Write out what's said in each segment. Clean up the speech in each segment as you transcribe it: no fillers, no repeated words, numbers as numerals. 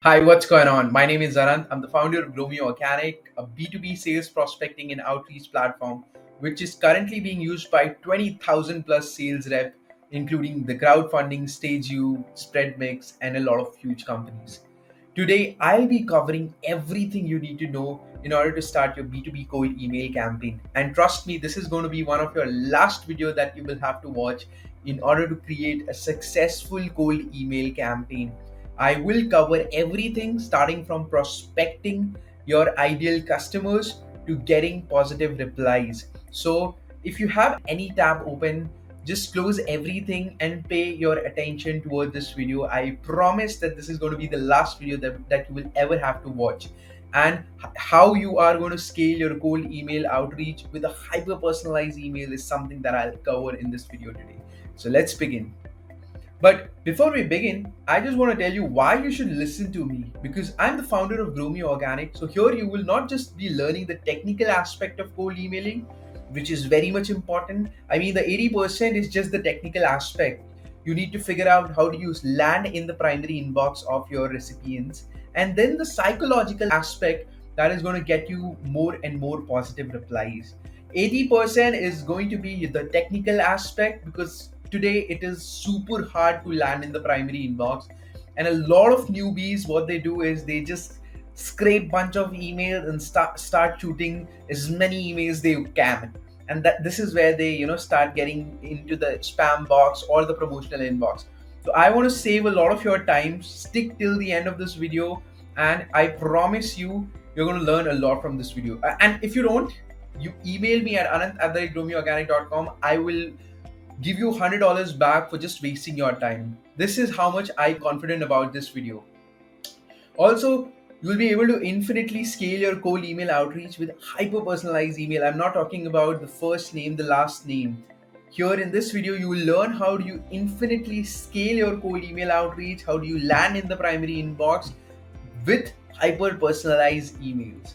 Hi, what's going on? My name is Zarant. I'm the founder of GrowMeOrganic, a B2B sales prospecting and outreach platform, which is currently being used by 20,000 plus sales rep, including the crowdfunding, Stage U, Spreadmix, and a lot of huge companies. Today, I'll be covering everything you need to know in order to start your B2B cold email campaign. And trust me, this is going to be one of your last video that you will have to watch in order to create a successful cold email campaign. I will cover everything starting from prospecting your ideal customers to getting positive replies. So, if you have any tab open, just close everything and pay your attention toward this video. I promise that this is going to be the last video that you will ever have to watch. And how you are going to scale your cold email outreach with a hyper personalized email is something that I'll cover in this video today. So, let's begin. But before we begin, I just want to tell you why you should listen to me because I'm the founder of GrowMeOrganic. So here you will not just be learning the technical aspect of cold emailing, which is very much important. I mean, the 80% is just the technical aspect. You need to figure out how to use land in the primary inbox of your recipients, and then the psychological aspect that is going to get you more and more positive replies. 80% is going to be the technical aspect because today it is super hard to land in the primary inbox, and a lot of newbies, what they do is they just scrape bunch of emails and start shooting as many emails they can, and that this is where they start getting into the spam box or the promotional inbox. So I want to save a lot of your time. Stick till the end of this video, and I promise you're going to learn a lot from this video. And if you don't, you email me at anant@growmeorganic.com. I will give you $100 back for just wasting your time. This is how much I'm confident about this video. Also, you'll be able to infinitely scale your cold email outreach with hyper personalized email. I'm not talking about the first name, the last name. Here in this video, you will learn how do you infinitely scale your cold email outreach, how do you land in the primary inbox with hyper personalized emails.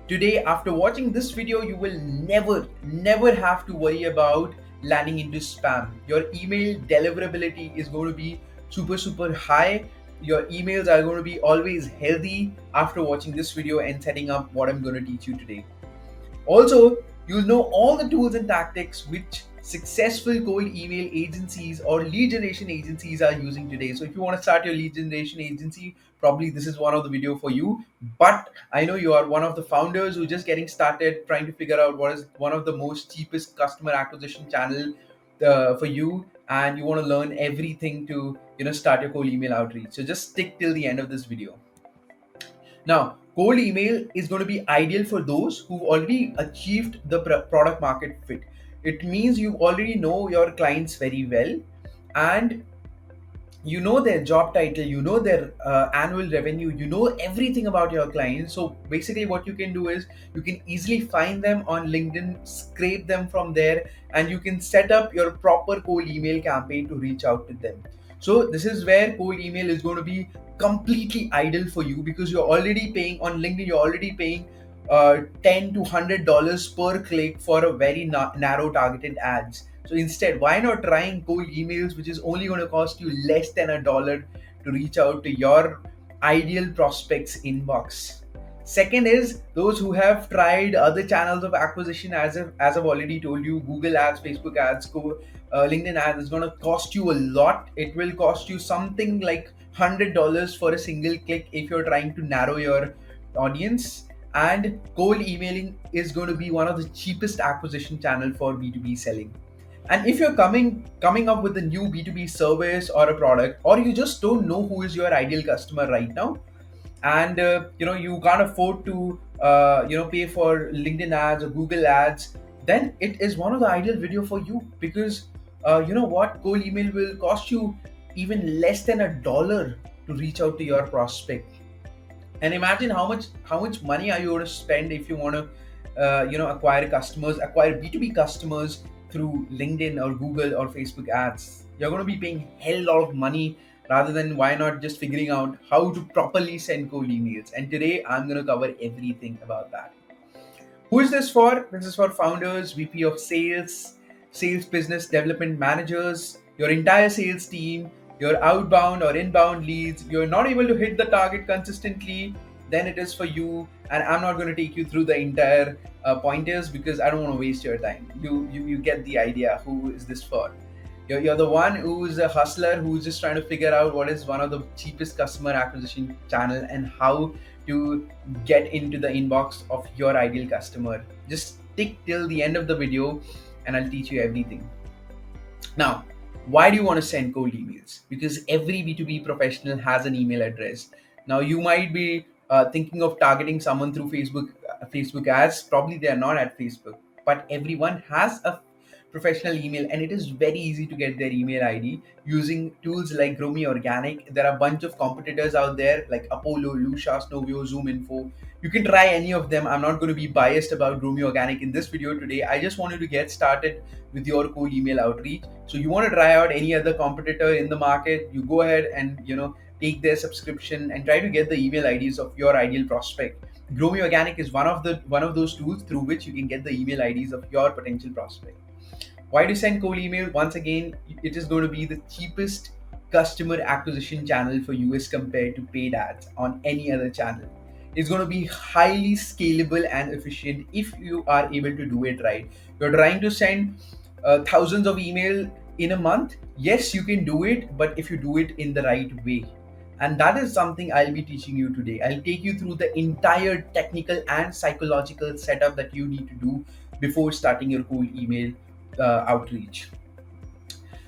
Today, after watching this video, you will never have to worry about landing into spam. Your email deliverability is going to be super high. Your emails are going to be always healthy after watching this video and setting up what I'm going to teach you today. Also, you'll know all the tools and tactics which successful cold email agencies or lead generation agencies are using today. So if you want to start your lead generation agency, probably this is one of the video for you. But I know you are one of the founders who just getting started trying to figure out what is one of the most cheapest customer acquisition channel for you, and you want to learn everything to start your cold email outreach. So just stick till the end of this video. Now, cold email is going to be ideal for those who've already achieved the product market fit. It means you already know your clients very well, and you know their job title, you know their annual revenue, you know everything about your clients. So basically what you can do is you can easily find them on LinkedIn, scrape them from there, and you can set up your proper cold email campaign to reach out to them. So this is where cold email is going to be completely ideal for you because you're already paying on LinkedIn, you're already paying $10 to $100 per click for a very narrow targeted ads. So instead, why not trying cold emails, which is only going to cost you less than $1 to reach out to your ideal prospects inbox. Second is those who have tried other channels of acquisition, as I've already told you, Google ads, Facebook ads, LinkedIn ads is going to cost you a lot. It will cost you something like $100 for a single click if you're trying to narrow your audience. And cold emailing is going to be one of the cheapest acquisition channel for B2B selling. And if you're coming up with a new B2B service or a product, or you just don't know who is your ideal customer right now, and you can't afford to pay for LinkedIn ads or Google ads, then it is one of the ideal video for you because you know what, cold email will cost you even less than $1 to reach out to your prospect. And imagine how much money are you going to spend if you want to acquire B2B customers through LinkedIn or Google or Facebook ads. You're going to be paying hell lot of money rather than why not just figuring out how to properly send cold emails. And today I'm going to cover everything about that. Who is this for? This is for founders, VP of sales, sales business development managers, your entire sales team, your outbound or inbound leads, you're not able to hit the target consistently, then it is for you. And I'm not going to take you through the entire pointers because I don't want to waste your time. You get the idea. Who is this for? You're the one who's a hustler who's just trying to figure out what is one of the cheapest customer acquisition channel and how to get into the inbox of your ideal customer. Just stick till the end of the video and I'll teach you everything. Now, why do you want to send cold emails? Because every B2B professional has an email address. Now, you might be thinking of targeting someone through Facebook ads. Probably they are not at Facebook, but everyone has a professional email, and it is very easy to get their email ID using tools like GrowMeOrganic. There are a bunch of competitors out there like Apollo, Lusha, Snovio, Zoom Info. You can try any of them. I'm not going to be biased about GrowMeOrganic in this video today. I just wanted to get started with your cold email outreach. So you want to try out any other competitor in the market, you go ahead and take their subscription and try to get the email IDs of your ideal prospect. GrowMeOrganic is one of those tools through which you can get the email IDs of your potential prospect. Why do you send cold email? Once again, it is going to be the cheapest customer acquisition channel for you as compared to paid ads on any other channel. It's going to be highly scalable and efficient if you are able to do it right. You're trying to send thousands of email in a month. Yes, you can do it, but if you do it in the right way. And that is something I'll be teaching you today. I'll take you through the entire technical and psychological setup that you need to do before starting your cold email outreach.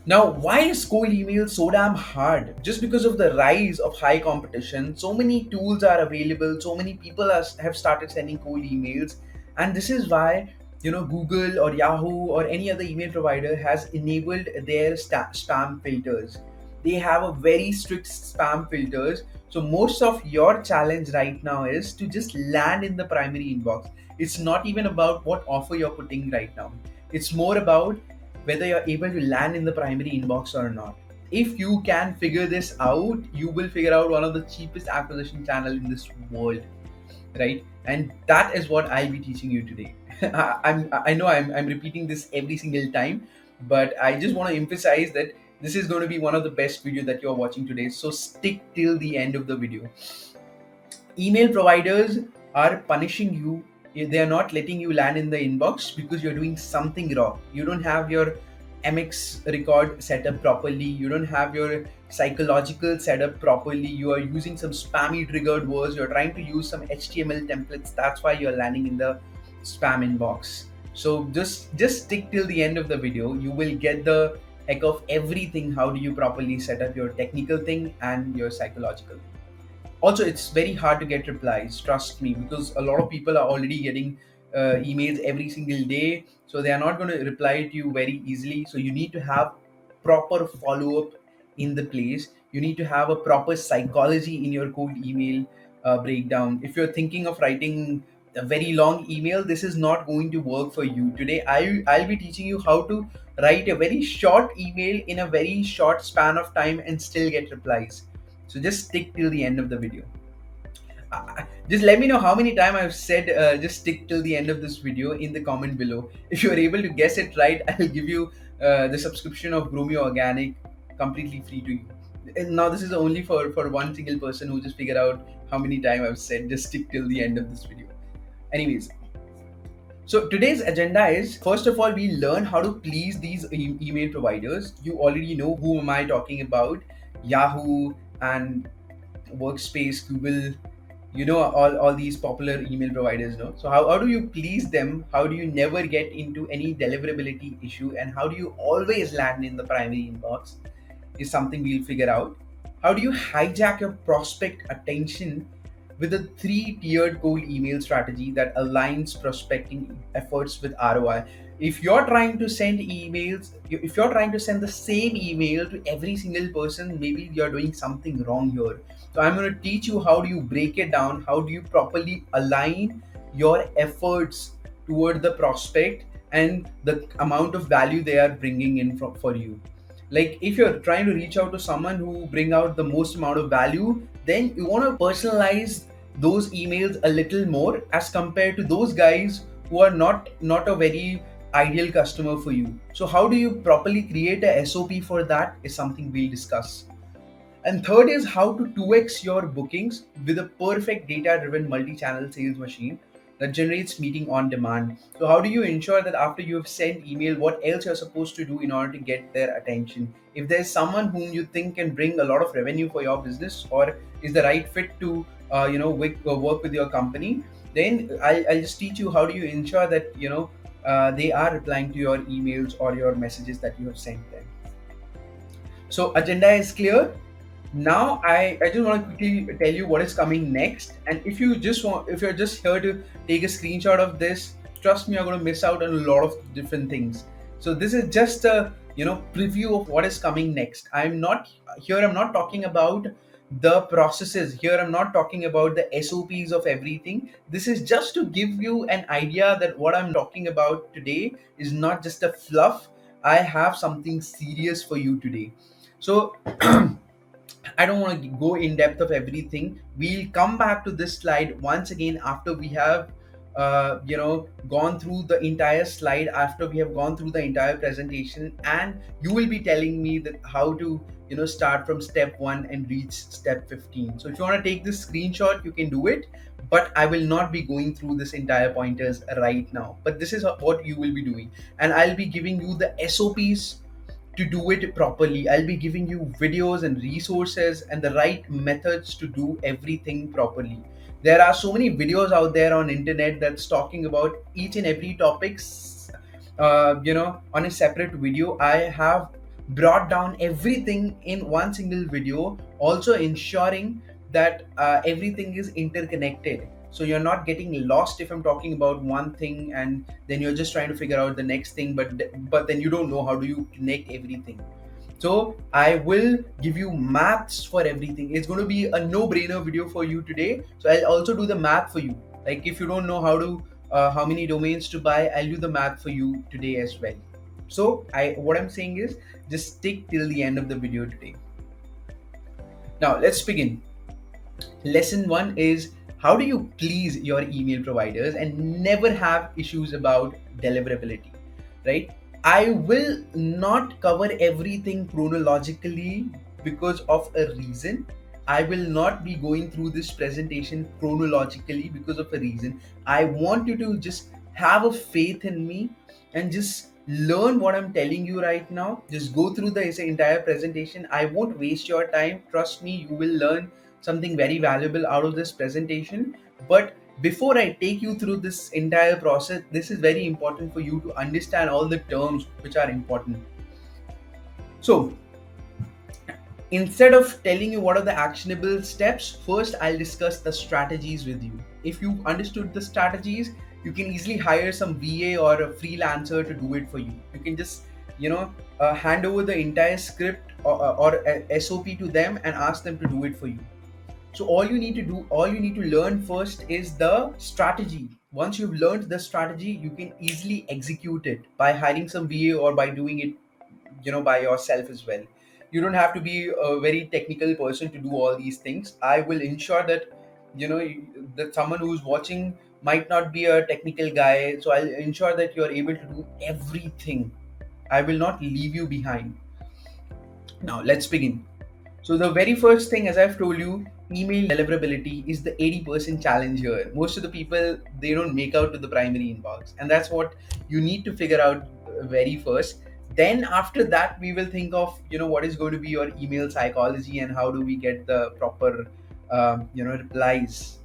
Now, why is cold email so damn hard? Just because of the rise of high competition, so many tools are available, so many people have started sending cold emails, and this is why Google or Yahoo or any other email provider has enabled their spam filters. They have a very strict spam filters. So most of your challenge right now is to just land in the primary inbox. It's not even about what offer you're putting right now. It's more about whether you're able to land in the primary inbox or not. If you can figure this out, you will figure out one of the cheapest acquisition channel in this world, right? And that is what I'll be teaching you today. I know I'm repeating this every single time, but I just want to emphasize that this is going to be one of the best videos that you're watching today. So stick till the end of the video. Email providers are punishing you. They are not letting you land in the inbox because you're doing something wrong. You don't have your MX record set up properly. You don't have your psychological setup properly. You are using some spammy triggered words. You're trying to use some HTML templates. That's why you're landing in the spam inbox. So just stick till the end of the video. You will get the heck of everything. How do you properly set up your technical thing and your psychological. Also, it's very hard to get replies, trust me, because a lot of people are already getting emails every single day, so they are not going to reply to you very easily. So you need to have proper follow-up in the place. You need to have a proper psychology in your cold email breakdown. If you're thinking of writing a very long email, this is not going to work for you. Today I'll be teaching you how to write a very short email in a very short span of time and still get replies. So just stick till the end of the video. Just let me know how many times I've said just stick till the end of this video in the comment below. If you're able to guess it right, I'll give you the subscription of GrowMeOrganic completely free to you. And now this is only for one single person who just figured out how many times I've said just stick till the end of this video. Anyways, so today's agenda is, first of all, we learn how to please these email providers. You already know who am I talking about. Yahoo and Workspace, Google, all these popular email providers. So how do you please them? How do you never get into any deliverability issue, and how do you always land in the primary inbox is something we'll figure out. How do you hijack your prospect attention with a 3-tiered cold email strategy that aligns prospecting efforts with ROI? If you're trying to send emails, if you're trying to send the same email to every single person, maybe you're doing something wrong here. So I'm going to teach you how do you break it down, how do you properly align your efforts toward the prospect and the amount of value they are bringing in for you. Like if you're trying to reach out to someone who bring out the most amount of value, then you want to personalize those emails a little more as compared to those guys who are not a very ideal customer for you. So how do you properly create a SOP for that is something we'll discuss. And third is how to 2x your bookings with a perfect data driven multi channel sales machine that generates meeting on demand. So how do you ensure that after you have sent email, what else you're supposed to do in order to get their attention? If there's someone whom you think can bring a lot of revenue for your business or is the right fit to work with your company, then I'll just teach you how do you ensure that they are replying to your emails or your messages that you have sent them. So agenda is clear. Now I just want to quickly tell you what is coming next. And if you're just here to take a screenshot of this, trust me, you're going to miss out on a lot of different things. So this is just a preview of what is coming next. I'm not talking about the processes here. I'm not talking about the SOPs of everything. This is just to give you an idea that what I'm talking about today is not just a fluff. I have something serious for you today. So I don't want to go in depth of everything. We'll come back to this slide once again after we have, gone through the entire slide, after we have gone through the entire presentation, and you will be telling me that how to, start from step 1 and reach step 15. So if you want to take this screenshot, you can do it, but I will not be going through this entire pointers right now. But this is what you will be doing, and I'll be giving you the SOPs to do it properly. I'll be giving you videos and resources and the right methods to do everything properly. There are so many videos out there on internet that's talking about each and every topics. On a separate video, I have brought down everything in one single video, also ensuring that everything is interconnected, so you're not getting lost if I'm talking about one thing and then you're just trying to figure out the next thing, but then you don't know how do you connect everything. So I will give you maths for everything. It's going to be a no-brainer video for you today. So I'll also do the math for you. Like if you don't know how many domains to buy, I'll do the math for you today as well. So what I'm saying is just stick till the end of the video today. Now let's begin. Lesson 1 is how do you please your email providers and never have issues about deliverability, right? I will not cover everything chronologically because of a reason. I will not be going through this presentation chronologically because of a reason. I want you to just have a faith in me and just learn what I'm telling you right now. Just go through the entire presentation. I won't waste your time. Trust me, you will learn something very valuable out of this presentation. But before I take you through this entire process, this is very important for you to understand all the terms which are important. So instead of telling you what are the actionable steps, first I'll discuss the strategies with you. If you've understood the strategies, you can easily hire some VA or a freelancer to do it for you. You can just hand over the entire script or a SOP to them and ask them to do it for you. So all you need to learn first is the strategy. Once you've learned the strategy, you can easily execute it by hiring some VA or by doing it, by yourself as well. You don't have to be a very technical person to do all these things. I will ensure that, that someone who's watching might not be a technical guy. So I'll ensure that you're able to do everything. I will not leave you behind. Now let's begin. So the very first thing, as I've told you, email deliverability is the 80% challenge here. Most of the people, they don't make out to the primary inbox, and that's what you need to figure out very first. Then after that, we will think of what is going to be your email psychology and how do we get the proper replies.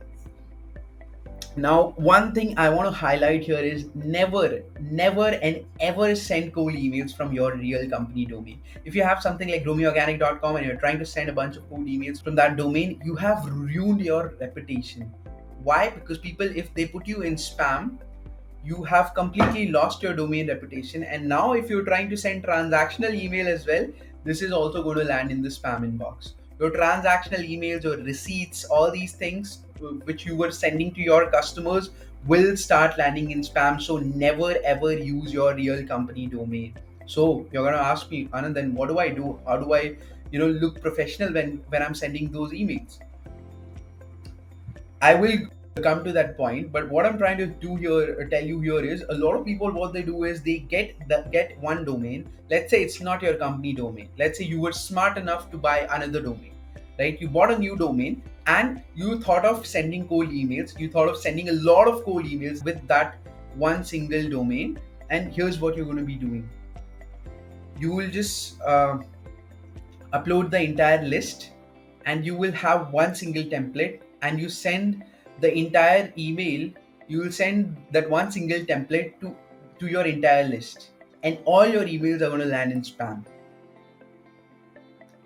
Now, one thing I want to highlight here is never, never and ever send cold emails from your real company domain. If you have something like GrowMeOrganic.com and you're trying to send a bunch of cold emails from that domain, you have ruined your reputation. Why? Because people, if they put you in spam, you have completely lost your domain reputation. And now if you're trying to send transactional email as well, this is also going to land in the spam inbox. Your transactional emails, your receipts, all these things which you were sending to your customers will start landing in spam. So never ever use your real company domain. So you're going to ask me, Anand, then what do I do? How do I look professional when I'm sending those emails? I will come to that point, but what I'm trying to do here, tell you here, is a lot of people, what they do is they get one domain. Let's say it's not your company domain. Let's say you were smart enough to buy another domain. right? You bought a new domain and you thought of sending cold emails. You thought of sending a lot of cold emails with that one single domain. And here's what you're going to be doing. You will just upload the entire list, and you will have one single template, and you send the entire email. You will send that one single template to your entire list, and all your emails are going to land in spam.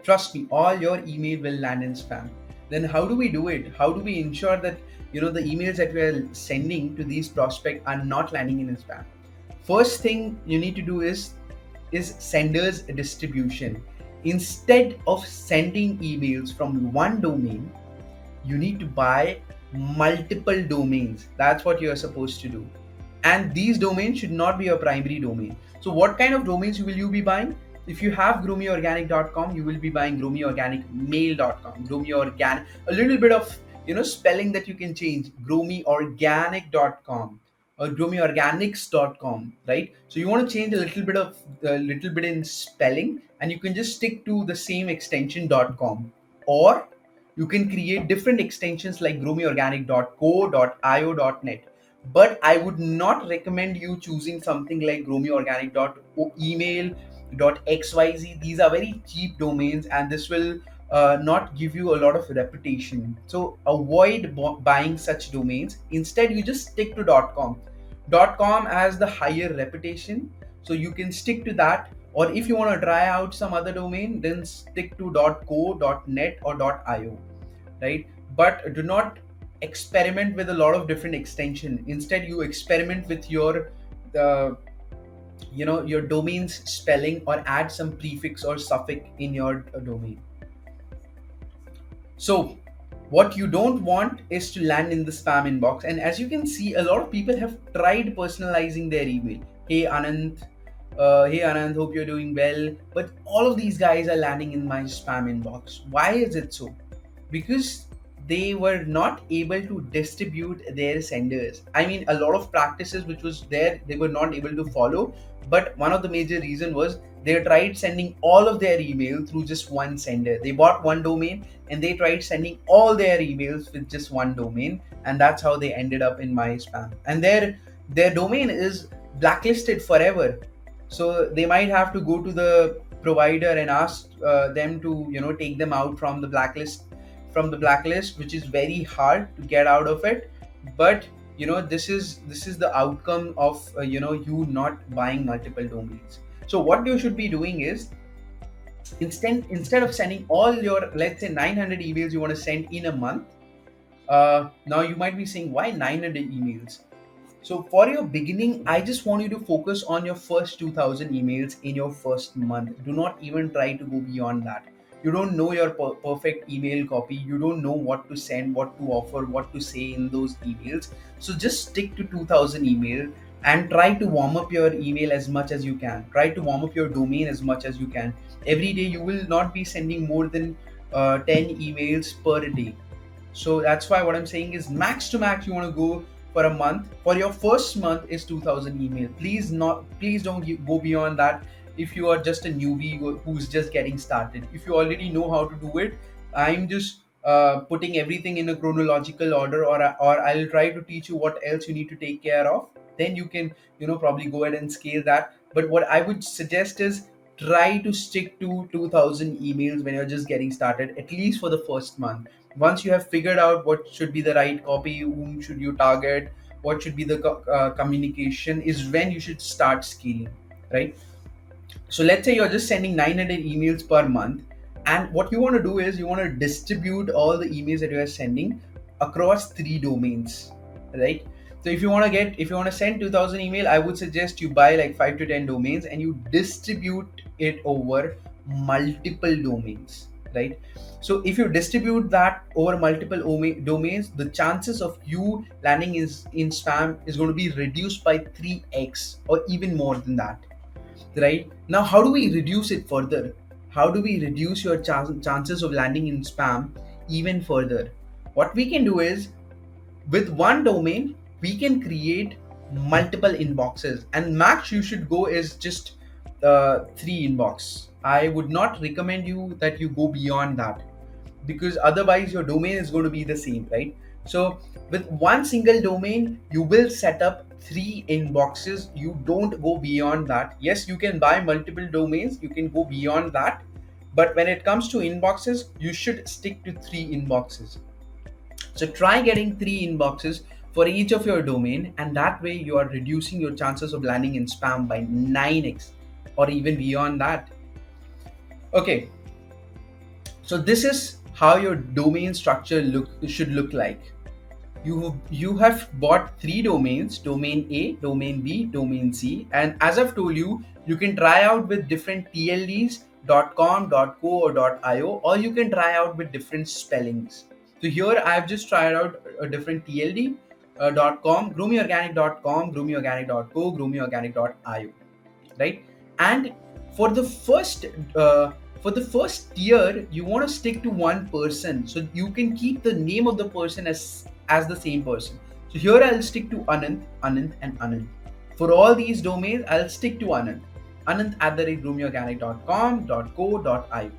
Trust me, all your email will land in spam. Then how do we do it? How do we ensure that the emails that we are sending to these prospects are not landing in spam? First thing you need to do is senders distribution. Instead of sending emails from one domain, you need to buy multiple domains. That's what you are supposed to do. And these domains should not be your primary domain. So what kind of domains will you be buying? If you have GrowMeOrganic.com, you will be buying GrowMeOrganicMail.com. GrowMeOrganic, a little bit of spelling that you can change. GrowMeOrganic.com or GrowMeOrganics.com, right? So you want to change a little bit in spelling, and you can just stick to the same extension .com, or you can create different extensions like growmeorganic.co.io.net. But I would not recommend you choosing something like growmeorganic.email.xyz. These are very cheap domains, and this will not give you a lot of reputation. So avoid buying such domains. Instead, you just stick to .com. .com has the higher reputation, so you can stick to that. Or if you want to try out some other domain, then stick to .co.net or .io, right? But do not experiment with a lot of different extension. Instead, you experiment with your your domain's spelling, or add some prefix or suffix in your domain. So what you don't want is to land in the spam inbox. And as you can see, a lot of people have tried personalizing their email. Hey Anand, hope you're doing well. But all of these guys are landing in my spam inbox. Why is it so? Because they were not able to distribute their senders. I mean, a lot of practices which was there, they were not able to follow. But one of the major reason was they tried sending all of their email through just one sender. They bought one domain and they tried sending all their emails with just one domain, and that's how they ended up in my spam. And their domain is blacklisted forever. So they might have to go to the provider and ask them to take them out from the blacklist, which is very hard to get out of it. But this is the outcome of you not buying multiple domains. So what you should be doing is, instead of sending all your, let's say, 900 emails you want to send in a month. Now you might be saying, why 900 emails? So for your beginning, I just want you to focus on your first 2000 emails in your first month. Do not even try to go beyond that. You don't know your perfect email copy. You don't know what to send, what to offer, what to say in those emails. So just stick to 2000 email and try to warm up your email as much as you can. Try to warm up your domain as much as you can. Every day you will not be sending more than 10 emails per day. So that's why what I'm saying is, max to max you want to go for a month. For your first month is 2000 email. Please don't go beyond that. If you are just a newbie who's just getting started, if you already know how to do it, I'm just putting everything in a chronological order, or I'll try to teach you what else you need to take care of. Then you can probably go ahead and scale that. But what I would suggest is, try to stick to 2000 emails when you're just getting started, at least for the first month. Once you have figured out what should be the right copy, whom should you target, what should be the communication, is when you should start scaling, right? So let's say you're just sending 900 emails per month, and what you want to do is, you want to distribute all the emails that you are sending across 3 domains, right? So if you want to send 2000 email, I would suggest you buy like 5 to 10 domains and you distribute it over multiple domains, right? So if you distribute that over multiple domains, the chances of you landing in spam is going to be reduced by 3x or even more than that, right? Now, how do we reduce it further? How do we reduce your chances of landing in spam even further? What we can do is, with one domain, we can create multiple inboxes, and max you should go is just 3 inbox. I would not recommend you that you go beyond that. because otherwise your domain is going to be the same, right? So with one single domain, you will set up 3 inboxes. You don't go beyond that. Yes, you can buy multiple domains, you can go beyond that, but when it comes to inboxes, you should stick to 3 inboxes. So try getting 3 inboxes for each of your domain, and that way you are reducing your chances of landing in spam by 9x or even beyond that. Okay, so this is how your domain structure should look like. You have bought 3 domains: domain A, domain B, domain C, and as I've told you, you can try out with different TLDs, .com, .co, or .io, or you can try out with different spellings. So here I've just tried out a different TLD, .com, GrowMeOrganic.com, GrowMeOrganic.co, GrowMeOrganic.io, right? And for the first uh, for the first tier, you want to stick to one person, so you can keep the name of the person as the same person. So here I'll stick to Anant, Anant, and Anant. For all these domains, I'll stick to Anant. Anant at the rate groomyorganic.com, .co, .io.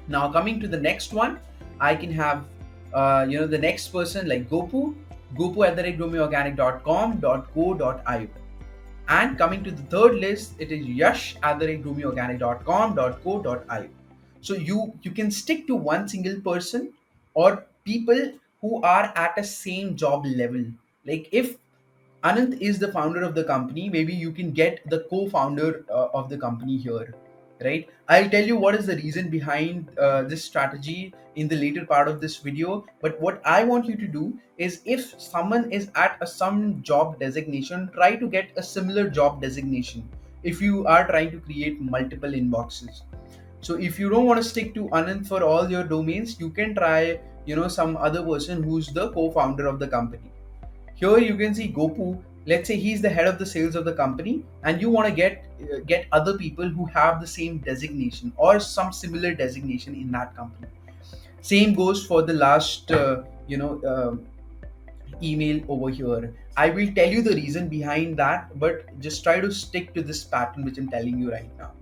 Now coming to the next one, I can have the next person like Gopu, Gopu at the rate groomyorganic.com, .co, .io. And coming to the third list, it is Yash at the rate groomyorganic.com, .co, .io. So you can stick to one single person or people who are at a same job level. Like if Anand is the founder of the company, maybe you can get the co-founder of the company here, right? I'll tell you what is the reason behind this strategy in the later part of this video. But what I want you to do is, if someone is at some job designation, try to get a similar job designation if you are trying to create multiple inboxes. So if you don't want to stick to Anand for all your domains, you can try, some other person who's the co-founder of the company. Here you can see Gopu. Let's say he's the head of the sales of the company, and you want to get other people who have the same designation or some similar designation in that company. Same goes for the last, email over here. I will tell you the reason behind that, but just try to stick to this pattern which I'm telling you right now,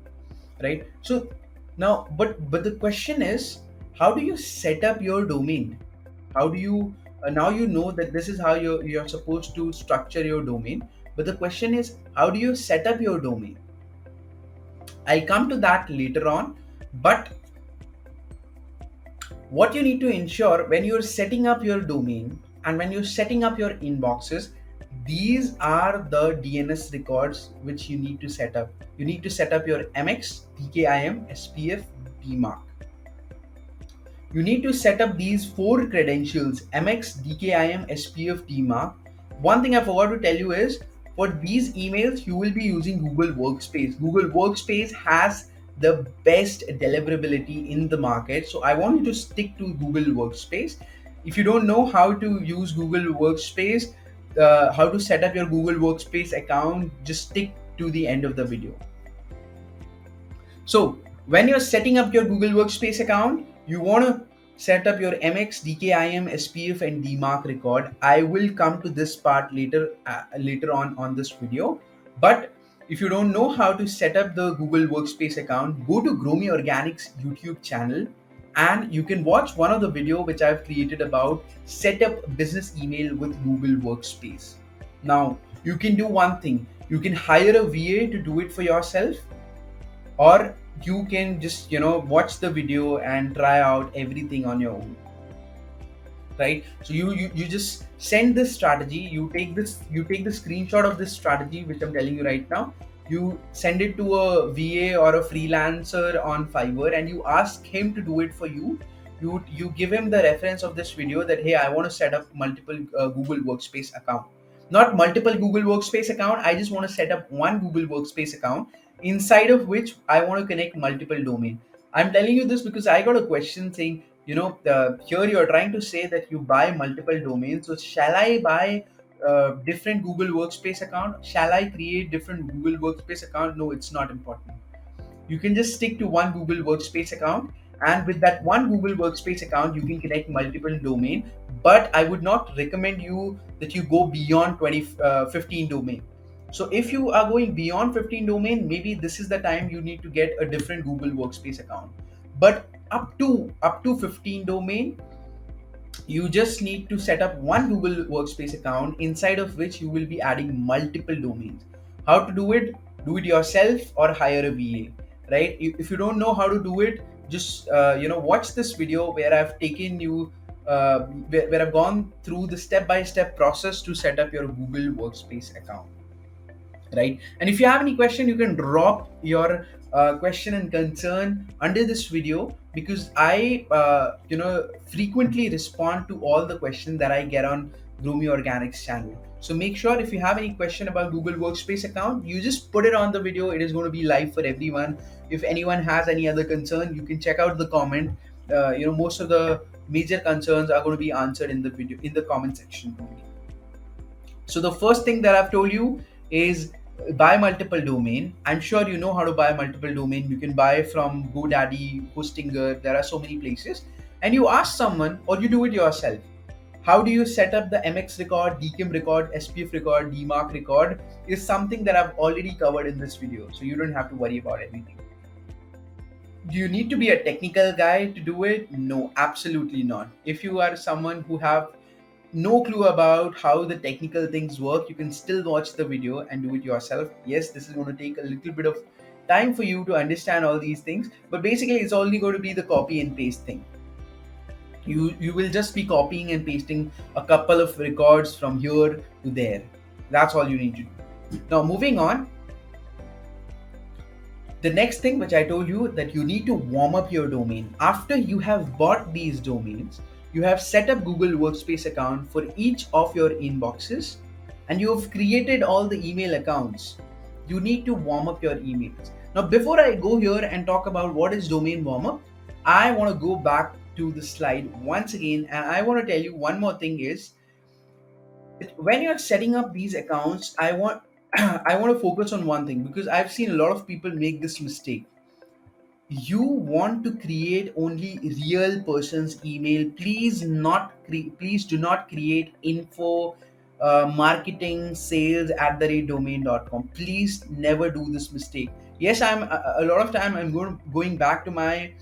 right? So now, but the question is, how do you set up your domain? How do you now you know that this is how you're supposed to structure your domain, but the question is, how do you set up your domain? I'll come to that later on. But what you need to ensure when you're setting up your domain and when you're setting up your inboxes, these are the DNS records which you need to set up. You need to set up your MX, DKIM, SPF, DMARC. You need to set up these 4 credentials: MX, DKIM, SPF, DMARC. One thing I forgot to tell you is, for these emails, you will be using Google Workspace. Google Workspace has the best deliverability in the market. So I want you to stick to Google Workspace. If you don't know how to use Google Workspace, how to set up your Google Workspace account, just stick to the end of the video. So when you're setting up your Google Workspace account, you want to set up your MX, DKIM, SPF, and DMARC record. I will come to this part later on this video. But if you don't know how to set up the Google Workspace account, go to GrowMeOrganic's YouTube channel, and you can watch one of the video which I've created about set up business email with Google Workspace. Now you can do one thing: you can hire a VA to do it for yourself, or you can just watch the video and try out everything on your own, right? So you just send this strategy, you take the screenshot of this strategy which I'm telling you right now, you send it to a VA or a freelancer on Fiverr, and you ask him to do it for you. You give him the reference of this video that, hey, I want to set up multiple Google Workspace account. Not multiple Google Workspace account, I just want to set up one Google Workspace account inside of which I want to connect multiple domain. I'm telling you this because I got a question saying, here you're trying to say that you buy multiple domains. So shall I buy different Google Workspace account? Shall I create different Google Workspace account? No, it's not important. You can just stick to one Google Workspace account, and with that one Google Workspace account, you can connect multiple domain. But I would not recommend you that you go beyond 15 domain. So if you are going beyond 15 domain, maybe this is the time you need to get a different Google Workspace account. But up to 15 domain, you just need to set up one Google Workspace account inside of which you will be adding multiple domains. How to do it? Do it yourself or hire a VA, right? If you don't know how to do it, just watch this video where I've taken you where I've gone through the step-by-step process to set up your Google Workspace account, right? And if you have any question, you can drop your question and concern under this video, because I frequently respond to all the questions that I get on GrowMeOrganic's channel. So make sure, if you have any question about Google Workspace account, you just put it on the video. It is going to be live for everyone. If anyone has any other concern, you can check out the comment. Most of the major concerns are going to be answered in the video, in the comment section only. So the first thing that I've told you is buy multiple domain. I'm sure you know how to buy multiple domain. You can buy from GoDaddy, Hostinger. There are so many places. And you ask someone, or you do it yourself. How do you set up the MX record, DKIM record, SPF record, DMARC record is something that I've already covered in this video. So you don't have to worry about anything. Do you need to be a technical guy to do it? No, absolutely not. If you are someone who have no clue about how the technical things work, you can still watch the video and do it yourself. Yes, this is going to take a little bit of time for you to understand all these things, but basically it's only going to be the copy and paste thing. You will just be copying and pasting a couple of records from here to there. That's all you need to do. Now moving on, the next thing which I told you, that you need to warm up your domain. After you have bought these domains, you have set up Google Workspace account for each of your inboxes, and you have created all the email accounts. You need to warm up your emails. Now, before I go here and talk about what is domain warm up, I want to go back to the slide once again, and I want to tell you one more thing is, when you're setting up these accounts, I want I want to focus on one thing, because I've seen a lot of people make this mistake. You want to create only real person's email. Please do not create info marketing sales at the rate domain.com. Please never do this mistake. Yes, I'm a lot of time I'm going back to my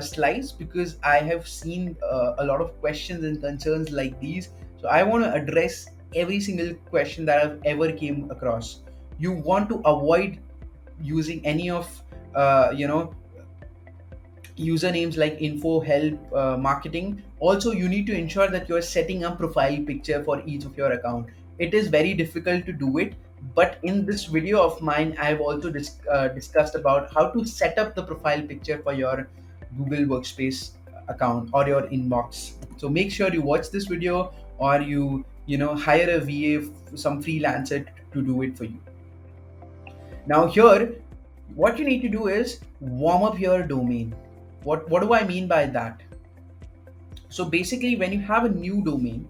slides, because I have seen a lot of questions and concerns like these. So I want to address every single question that I've ever came across. You want to avoid using any of usernames like info, help, marketing. Also, you need to ensure that you're setting a profile picture for each of your account. It is very difficult to do it, but in this video of mine, I've also discussed about how to set up the profile picture for your Google Workspace account or your inbox. So make sure you watch this video, or you hire a VA, some freelancer to do it for you. Now here, what you need to do is warm up your domain. What do I mean by that? So basically, when you have a new domain,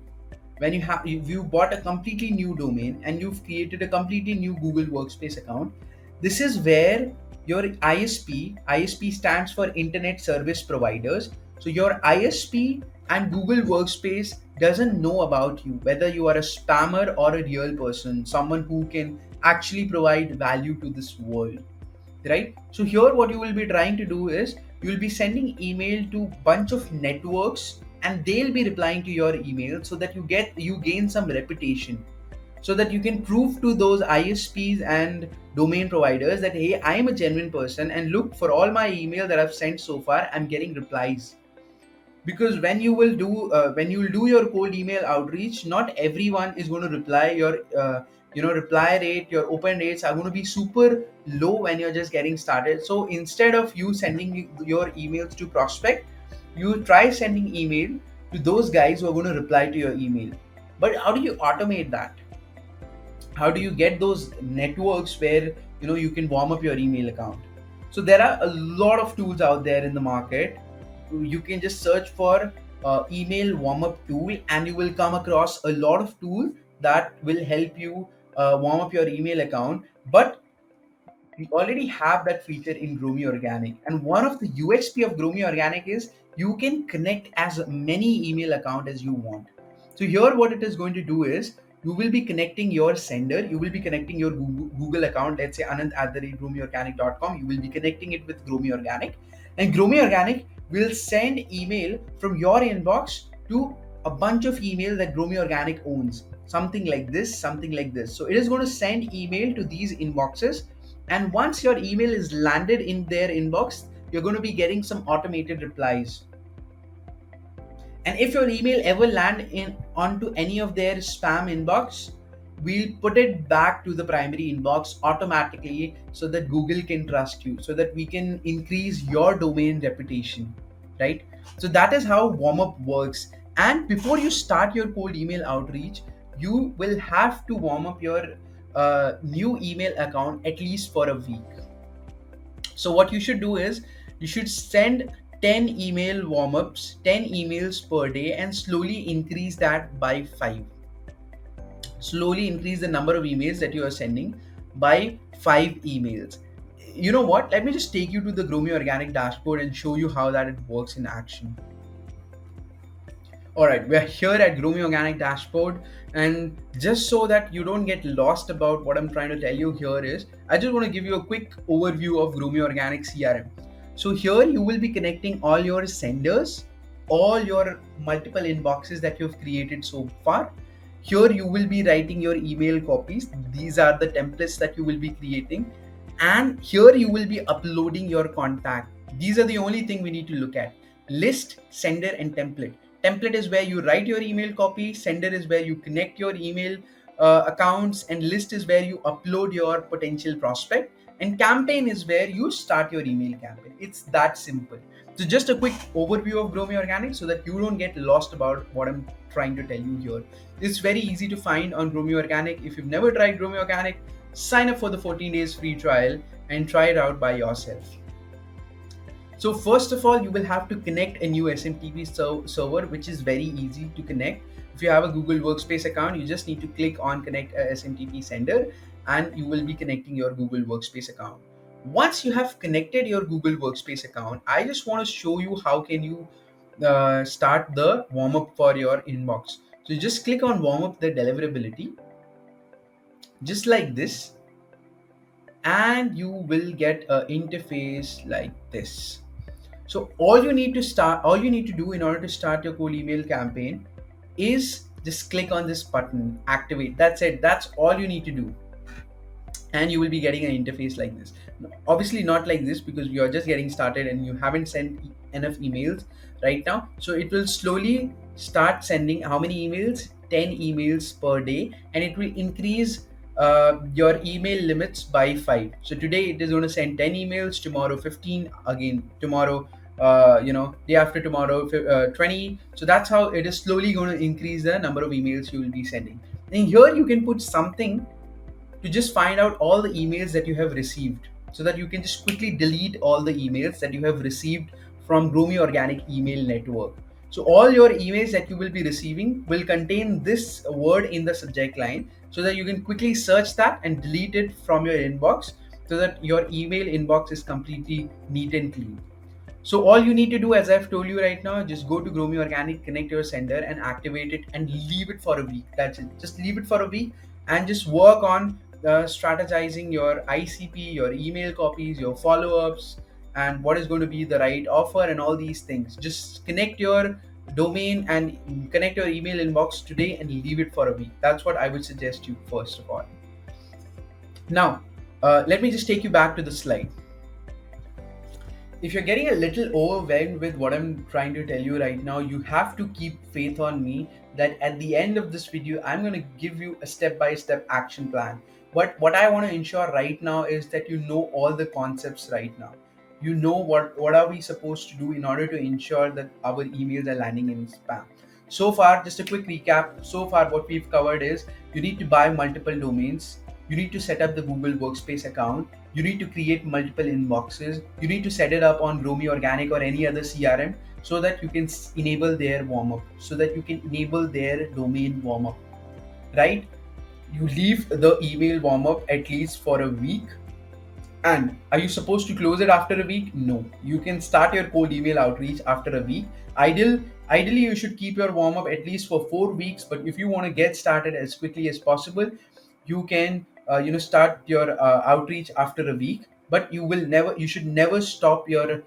when you bought a completely new domain and you've created a completely new Google Workspace account, this is where your ISP stands for Internet Service Providers. So your ISP and Google Workspace doesn't know about you, whether you are a spammer or a real person, someone who can actually provide value to this world, right? So here what you will be trying to do is, you will be sending email to bunch of networks, and they'll be replying to your email, so that you gain some reputation, so that you can prove to those ISPs and domain providers that, hey, I am a genuine person, and look, for all my email that I've sent so far, I'm getting replies. Because when you will do your cold email outreach, not everyone is going to reply. Your reply rate, your open rates are going to be super low when you're just getting started. So instead of you sending your emails to prospect, you try sending email to those guys who are going to reply to your email. But how do you automate that? How do you get those networks where you can warm up your email account? So there are a lot of tools out there in the market. You can just search for email warm up tool, and you will come across a lot of tools that will help you warm up your email account. But we already have that feature in GrowMeOrganic, and one of the USP of GrowMeOrganic is you can connect as many email account as you want. So here what it is going to do is, you will be connecting your sender, you will be connecting your Google account, let's say anand@growmeorganic.com. You will be connecting it with GrowMeOrganic, and GrowMeOrganic will send email from your inbox to a bunch of email that GrowMeOrganic owns. Something like this, something like this. So it is going to send email to these inboxes. And once your email is landed in their inbox, you're going to be getting some automated replies. And if your email ever land in onto any of their spam inbox, we'll put it back to the primary inbox automatically so that Google can trust you, so that we can increase your domain reputation, right? So that is how warm up works. And before you start your cold email outreach, you will have to warm up your new email account at least for a week. So what you should do is you should send 10 email warm-ups, 10 emails per day, and slowly increase that by 5. Slowly increase the number of emails that you are sending by 5 emails. You know what? Let me just take you to the GrowMeOrganic dashboard and show you how that it works in action. All right, we're here at GrowMeOrganic dashboard, and just so that you don't get lost about what I'm trying to tell you here is, I just want to give you a quick overview of GrowMeOrganic CRM. So here you will be connecting all your senders, all your multiple inboxes that you've created so far. Here you will be writing your email copies. These are the templates that you will be creating, and here you will be uploading your contact. These are the only thing we need to look at: list, sender, and template. Template is where you write your email copy, sender is where you connect your email accounts, and list is where you upload your potential prospect, and campaign is where you start your email campaign. It's that simple. So just a quick overview of GrowMeOrganic so that you don't get lost about what I'm trying to tell you here. It's very easy to find on GrowMeOrganic. If you've never tried GrowMeOrganic, sign up for the 14 days free trial and try it out by yourself. So first of all, you will have to connect a new SMTP server, which is very easy to connect. If you have a Google Workspace account, you just need to click on connect a SMTP sender and you will be connecting your Google Workspace account. Once you have connected your Google Workspace account, I just want to show you how can you start the warm up for your inbox. So you just click on warm up the deliverability, just like this, and you will get an interface like this. So all you need to do in order to start your cold email campaign is just click on this button, activate. That's it. That's all you need to do. And you will be getting an interface like this. Obviously not like this because you're just getting started and you haven't sent enough emails right now. So it will slowly start sending how many emails? 10 emails per day, and it will increase your email limits by 5. So today it is going to send 10 emails, tomorrow 15, again tomorrow day after tomorrow 20. So that's how it is slowly going to increase the number of emails you will be sending. And here you can put something to just find out all the emails that you have received, so that you can just quickly delete all the emails that you have received from GrowMeOrganic email network. So all your emails that you will be receiving will contain this word in the subject line, so that you can quickly search that and delete it from your inbox, so that your email inbox is completely neat and clean. So all you need to do, as I've told you right now, just go to GrowMeOrganic, connect your sender and activate it and leave it for a week. That's it. Just leave it for a week and just work on strategizing your ICP, your email copies, your follow-ups, and what is going to be the right offer and all these things. Just connect your domain and connect your email inbox today and leave it for a week. That's what I would suggest you first of all. Now, let me just take you back to the slide. If you're getting a little overwhelmed with what I'm trying to tell you right now, you have to keep faith on me that at the end of this video, I'm going to give you a step-by-step action plan. What I want to ensure right now is that you know all the concepts right now. You know what are we supposed to do in order to ensure that our emails are landing in spam. So far, just a quick recap. So far, what we've covered is you need to buy multiple domains. You need to set up the Google Workspace account. You need to create multiple inboxes. You need to set it up on GrowMeOrganic or any other CRM so that you can enable their warm-up, so that you can enable their domain warm-up, right? You leave the email warm-up at least for a week. And are you supposed to close it after a week? No. You can start your cold email outreach after a week. Ideally, you should keep your warm-up at least for 4 weeks. But if you want to get started as quickly as possible, you can start your outreach after a week. But you should never stop your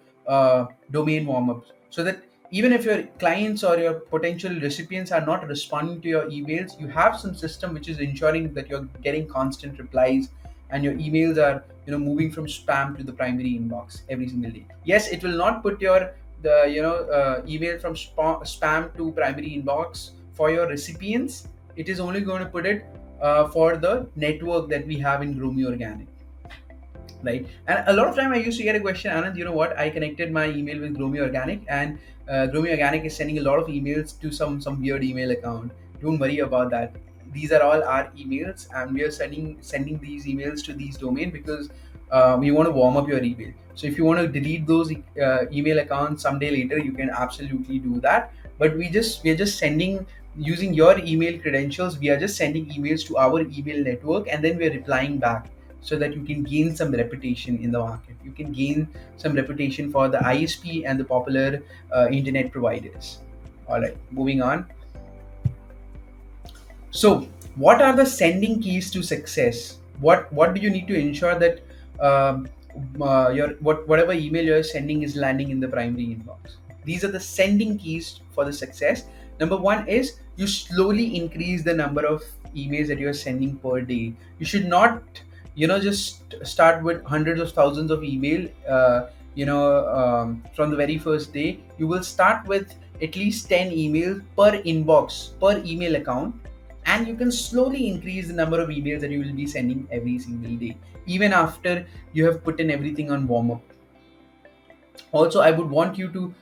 domain warm-ups, so that even if your clients or your potential recipients are not responding to your emails, you have some system which is ensuring that you're getting constant replies and your emails are moving from spam to the primary inbox every single day. Yes, it will not put your the email from spam to primary inbox for your recipients. It is only going to put it for the network that we have in GrowMeOrganic, right? And a lot of time I used to get a question, Anand, you know what? I connected my email with GrowMeOrganic, and GrowMeOrganic is sending a lot of emails to some weird email account. Don't worry about that. These are all our emails, and we are sending these emails to these domain because we want to warm up your email. So if you want to delete those email accounts someday later, you can absolutely do that. But we are just sending, using your email credentials. We are just sending emails to our email network, and then we are replying back, so that you can gain some reputation in the market. You can gain some reputation for the ISP and the popular internet providers. All right, moving on. So, what are the sending keys to success? What do you need to ensure that um, whatever email you're sending is landing in the primary inbox? These are the sending keys for the success. Number one is you slowly increase the number of emails that you're sending per day. You should not, just start with hundreds of thousands of email. From the very first day, you will start with at least 10 emails per inbox, per email account, and you can slowly increase the number of emails that you will be sending every single day, even after you have put in everything on warm up. Also, I would want you to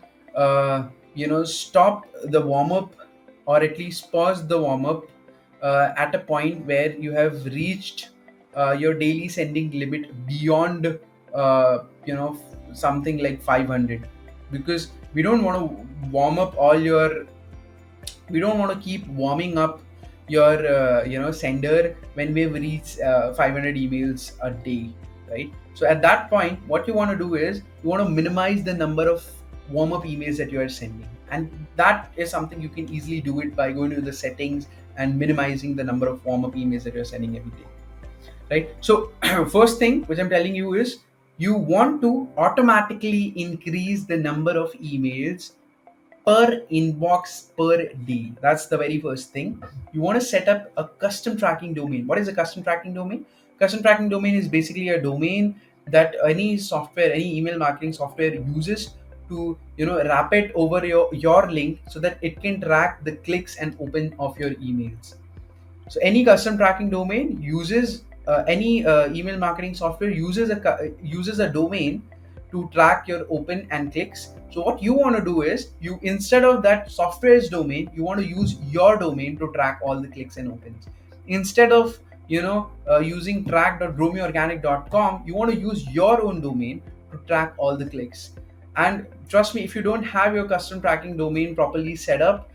stop the warm up, or at least pause the warm up at a point where you have reached your daily sending limit beyond something like 500, because we don't want to warm up all your we don't want to keep warming up your sender when we've reached 500 emails a day, right? So at that point, what you want to do is you want to minimize the number of warm up emails that you are sending, and that is something you can easily do it by going to the settings and minimizing the number of warm up emails that you're sending every day, right? So first thing which I'm telling you is you want to automatically increase the number of emails per inbox per day. That's the very first thing. You want to set up a custom tracking domain. What is a custom tracking domain? Custom tracking domain is basically a domain that any software, any email marketing software uses to wrap it over your link, so that it can track the clicks and open of your emails. So any custom tracking domain uses any email marketing software uses a domain to track your open and clicks. So what you want to do is, you, instead of that software's domain, you want to use your domain to track all the clicks and opens. Instead of using track.growmeorganic.com, you want to use your own domain to track all the clicks. And trust me, if you don't have your custom tracking domain properly set up,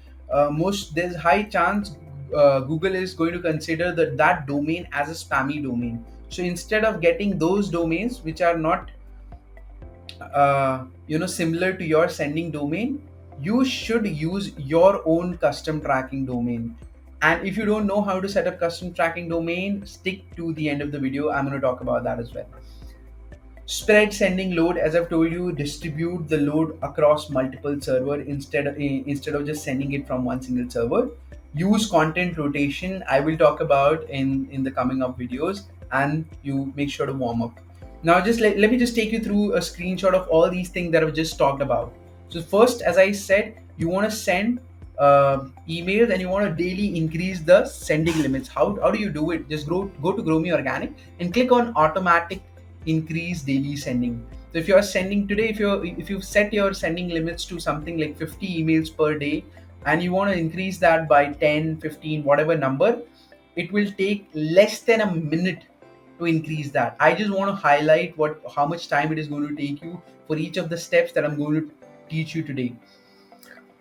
there's high chance Google is going to consider that domain as a spammy domain. So instead of getting those domains which are not similar to your sending domain, you should use your own custom tracking domain. And if you don't know how to set up custom tracking domain, stick to the end of the video. I'm going to talk about that as well. Spread sending load. As I've told you, distribute the load across multiple servers instead of just sending it from one single server. Use content rotation. I will talk about in the coming up videos, and you make sure to warm up. Now just let me just take you through a screenshot of all these things that I've just talked about. So first, as I said, you want to send emails, and you want to daily increase the sending limits. How do you do it? Just go to GrowMeOrganic and click on automatic increase daily sending. So if you're sending today, if you've set your sending limits to something like 50 emails per day, and you want to increase that by 10, 15, whatever number, it will take less than a minute to increase that. I just want to highlight how much time it is going to take you for each of the steps that I'm going to teach you today,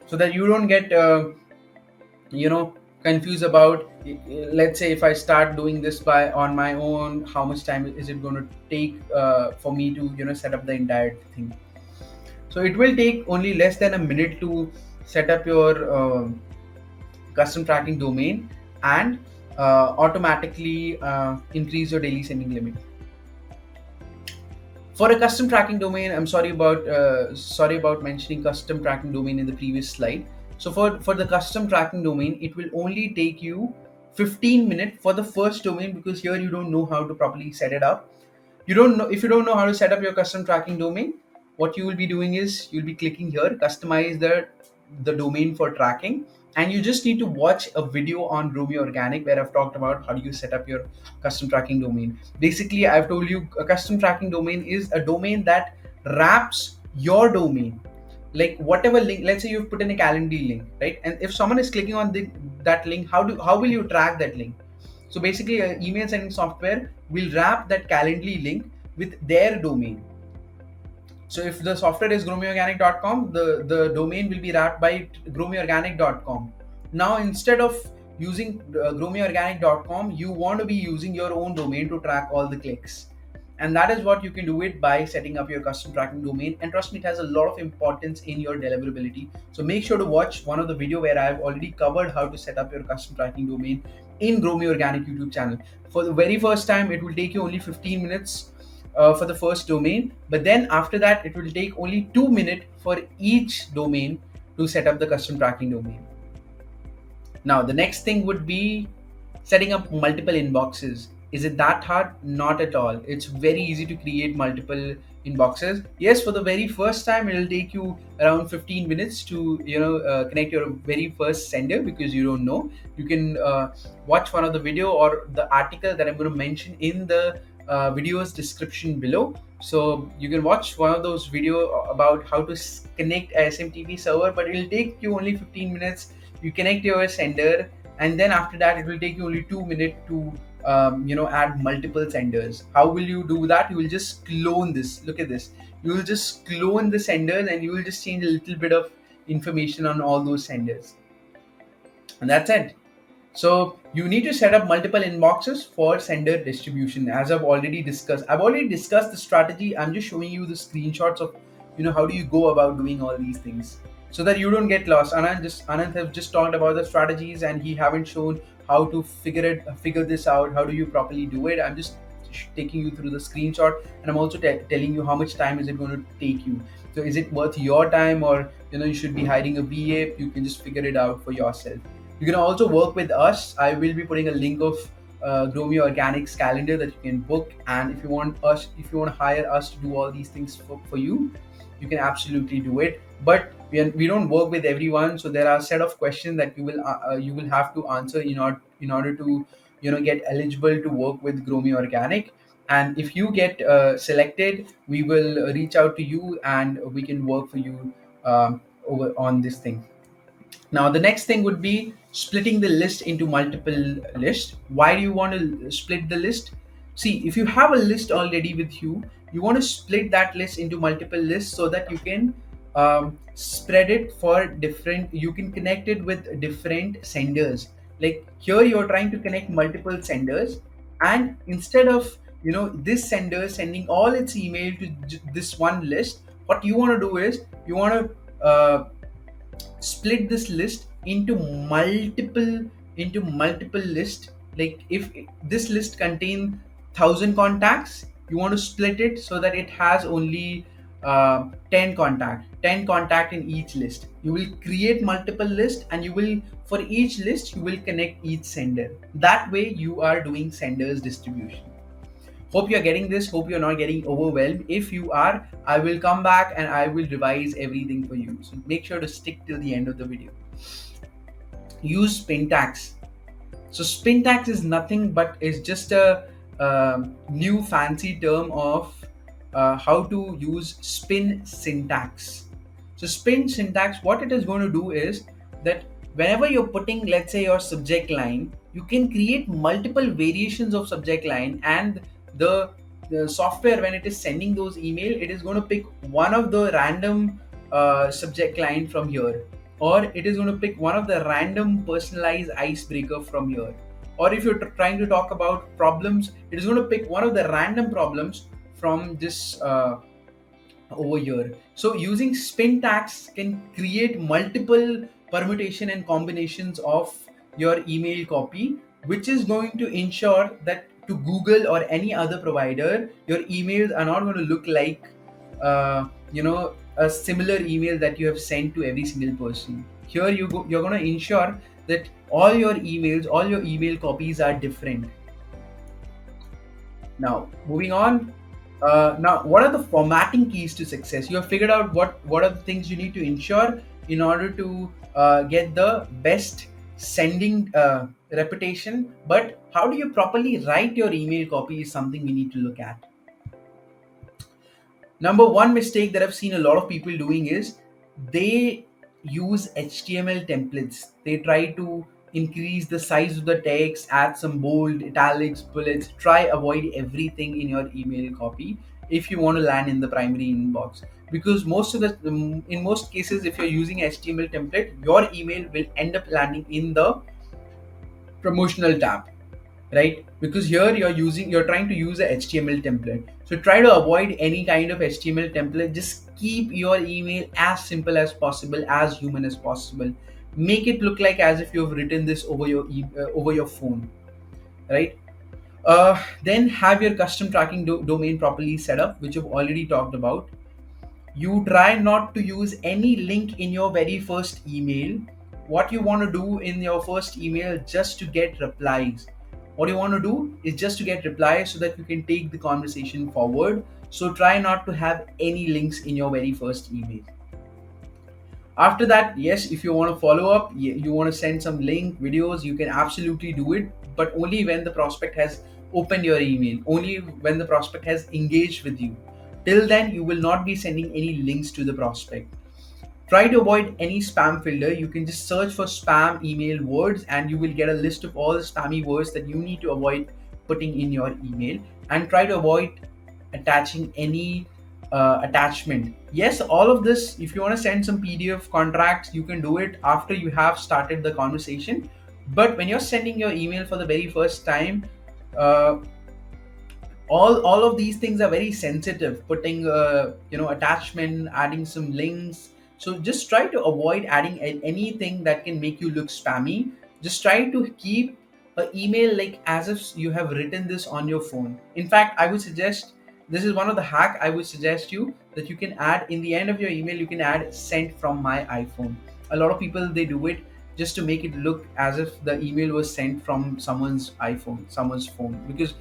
so that you don't get confused about, let's say if I start doing this on my own, how much time is it going to take for me to set up the entire thing. So it will take only less than a minute to set up your custom tracking domain and automatically increase your daily sending limit. For a custom tracking domain, I'm sorry about mentioning custom tracking domain in the previous slide. So for the custom tracking domain, it will only take you 15 minutes for the first domain, because here you don't know how to properly set it up. You don't know If you don't know how to set up your custom tracking domain, what you will be doing is you'll be clicking here, customize the domain for tracking, and you just need to watch a video on GrowMeOrganic where I've talked about how do you set up your custom tracking domain. Basically, I've told you a custom tracking domain is a domain that wraps your domain, like whatever link. Let's say you've put in a calendar link, right? And if someone is clicking on that link, how will you track that link? So basically, email sending software will wrap that Calendly link with their domain. So if the software is growmeorganic.com, the domain will be wrapped by growmeorganic.com. Now, instead of using growmeorganic.com, you want to be using your own domain to track all the clicks. And that is what you can do it by setting up your custom tracking domain. And trust me, it has a lot of importance in your deliverability. So make sure to watch one of the video where I've already covered how to set up your custom tracking domain in GrowMeOrganic YouTube channel. For the very first time, it will take you only 15 minutes for the first domain, but then after that it will take only 2 minutes for each domain to set up the custom tracking domain. Now the next thing would be setting up multiple inboxes. Is it that hard? Not at all. It's very easy to create multiple inboxes. Yes, for the very first time it will take you around 15 minutes to connect your very first sender, because you don't know. You can watch one of the video or the article that I'm going to mention in the video's description below. So you can watch one of those video about how to connect a SMTP server, but it will take you only 15 minutes. You connect your sender, and then after that it will take you only 2 minutes to add multiple senders. How will you do that? You will just clone this. Look at this. You will just clone the senders, and you will just change a little bit of information on all those senders, and that's it. So you need to set up multiple inboxes for sender distribution. As I've already discussed the strategy. I'm just showing you the screenshots of how do you go about doing all these things, so that you don't get lost. Anand have just talked about the strategies, and he haven't shown how to figure this out. How do you properly do it? I'm just taking you through the screenshot, and I'm also telling you how much time is it going to take you. So is it worth your time, or you should be hiring a VA? You can just figure it out for yourself. You can also work with us. I will be putting a link of GrowMeOrganic's calendar that you can book. And if you want to hire us to do all these things for you, you can absolutely do it. But we don't work with everyone, so there are a set of questions that you will have to answer in order to get eligible to work with GrowMeOrganic. And if you get selected, we will reach out to you and we can work for you over on this thing. Now, the next thing would be splitting the list into multiple lists. Why do you want to split the list? See, if you have a list already with you, you want to split that list into multiple lists so that you can spread it for different, you can connect it with different senders. Like here, you're trying to connect multiple senders, and instead of this sender sending all its email to this one list, what you want to do is you want to split this list into multiple list. Like if this list contain 1,000 contacts, you want to split it so that it has only 10 contact in each list. You will create multiple lists, and you will, for each list, you will connect each sender. That way you are doing senders distribution. Hope you're getting this. Hope you're not getting overwhelmed. If you are, I will come back and I will revise everything for you. So make sure to stick till the end of the video. Use spin tags. So spin tags is nothing but is just a new fancy term of how to use spin syntax. So spin syntax, what it is going to do is that whenever you're putting, let's say, your subject line, you can create multiple variations of subject line, and the software, when it is sending those email, it is going to pick one of the random subject line from here, or it is going to pick one of the random personalized icebreaker from here. Or if you're trying to talk about problems, it is going to pick one of the random problems from this over here. So using spin tags can create multiple permutation and combinations of your email copy, which is going to ensure that to Google or any other provider, your emails are not going to look like a similar email that you have sent to every single person. Here you're going to ensure that all your email copies are different. Now, moving on. Now, what are the formatting keys to success? You have figured out what are the things you need to ensure in order to get the best sending reputation. But how do you properly write your email copy is something we need to look at. Number one mistake that I've seen a lot of people doing is they use HTML templates. They try to increase the size of the text, add some bold, italics, bullets, try avoid everything in your email copy if you want to land in the primary inbox. Because in most cases, if you're using HTML template, your email will end up landing in the promotional tab, right? Because here you're trying to use a HTML template. So try to avoid any kind of HTML template. Just keep your email as simple as possible, as human as possible. Make it look like as if you've written this over your phone, right? Then have your custom tracking domain properly set up, which you've already talked about. You try not to use any link in your very first email. What you want to do in your first email just to get replies. What you want to do is just to get replies so that you can take the conversation forward. So try not to have any links in your very first email. After that, yes, if you want to follow up, you want to send some link videos, you can absolutely do it, but only when the prospect has opened your email, only when the prospect has engaged with you. Till then, you will not be sending any links to the prospect. Try to avoid any spam filter. You can just search for spam email words and you will get a list of all the spammy words that you need to avoid putting in your email. And try to avoid attaching any attachment. Yes, all of this, if you want to send some PDF contracts, you can do it after you have started the conversation. But when you're sending your email for the very first time, uh, all of these things are very sensitive, putting attachment, adding some links. So just try to avoid adding anything that can make you look spammy. Just try to keep an email like as if you have written this on your phone. In fact, I would suggest, this is one of the hack I would suggest you, that you can add in the end of your email, you can add sent from my iPhone. A lot of people, they do it just to make it look as if the email was sent from someone's phone, because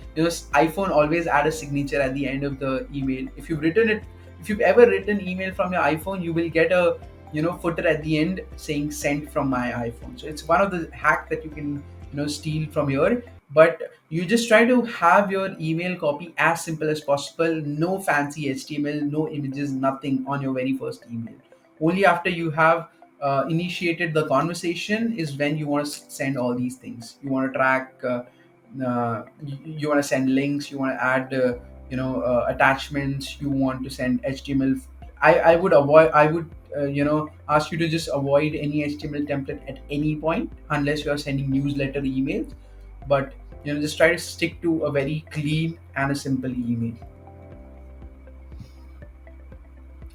iPhone always add a signature at the end of the email. If you've ever written email from your iPhone, you will get a footer at the end saying sent from my iPhone. So it's one of the hack that you can steal from here. But you just try to have your email copy as simple as possible. No fancy HTML, no images, nothing on your very first email. Only after you have initiated the conversation is when you want to send all these things. You want to track, you want to send links, you want to add attachments, you want to send HTML. I would ask you to just avoid any HTML template at any point unless you are sending newsletter emails. But just try to stick to a very clean and a simple email.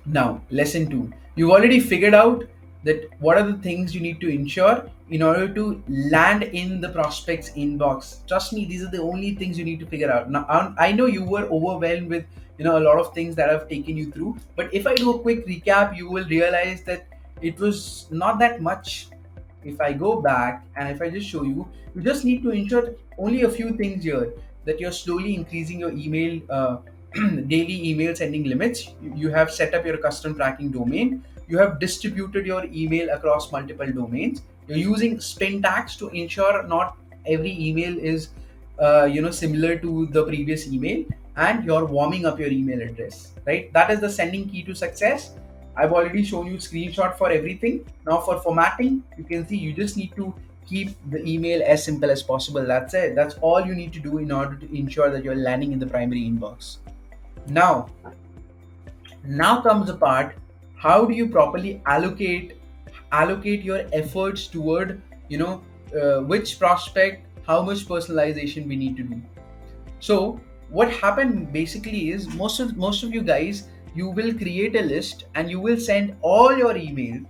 Now, lesson two. You've already figured out that what are the things you need to ensure in order to land in the prospect's inbox. Trust me, these are the only things you need to figure out. Now, I know you were overwhelmed with a lot of things that I've taken you through, but if I do a quick recap, you will realize that it was not that much. If I go back and if I just show you, you just need to ensure only a few things here, that you're slowly increasing your email daily email sending limits. You have set up your custom tracking domain. You have distributed your email across multiple domains. You're using spin tags to ensure not every email is similar to the previous email, and you're warming up your email address, right? That is the sending key to success. I've already shown you screenshot for everything. Now for formatting, you can see you just need to keep the email as simple as possible. That's it. That's all you need to do in order to ensure that you're landing in the primary inbox. Now comes the part, how do you properly allocate your efforts toward which prospect, how much personalization we need to do. So what happened basically is, most of you guys, you will create a list and you will send all your emails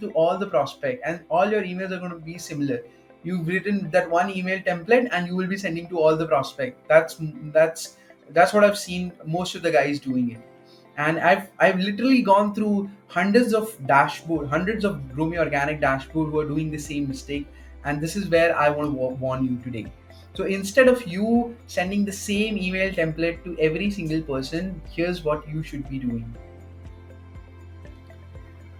to all the prospect, and all your emails are going to be similar. you've written that one email template and you will be sending to all the prospect. That's what I've seen most of the guys doing it. And I've literally gone through hundreds of Grow Organic dashboard who are doing the same mistake. And this is where I want to warn you today. So instead of you sending the same email template to every single person, here's what you should be doing.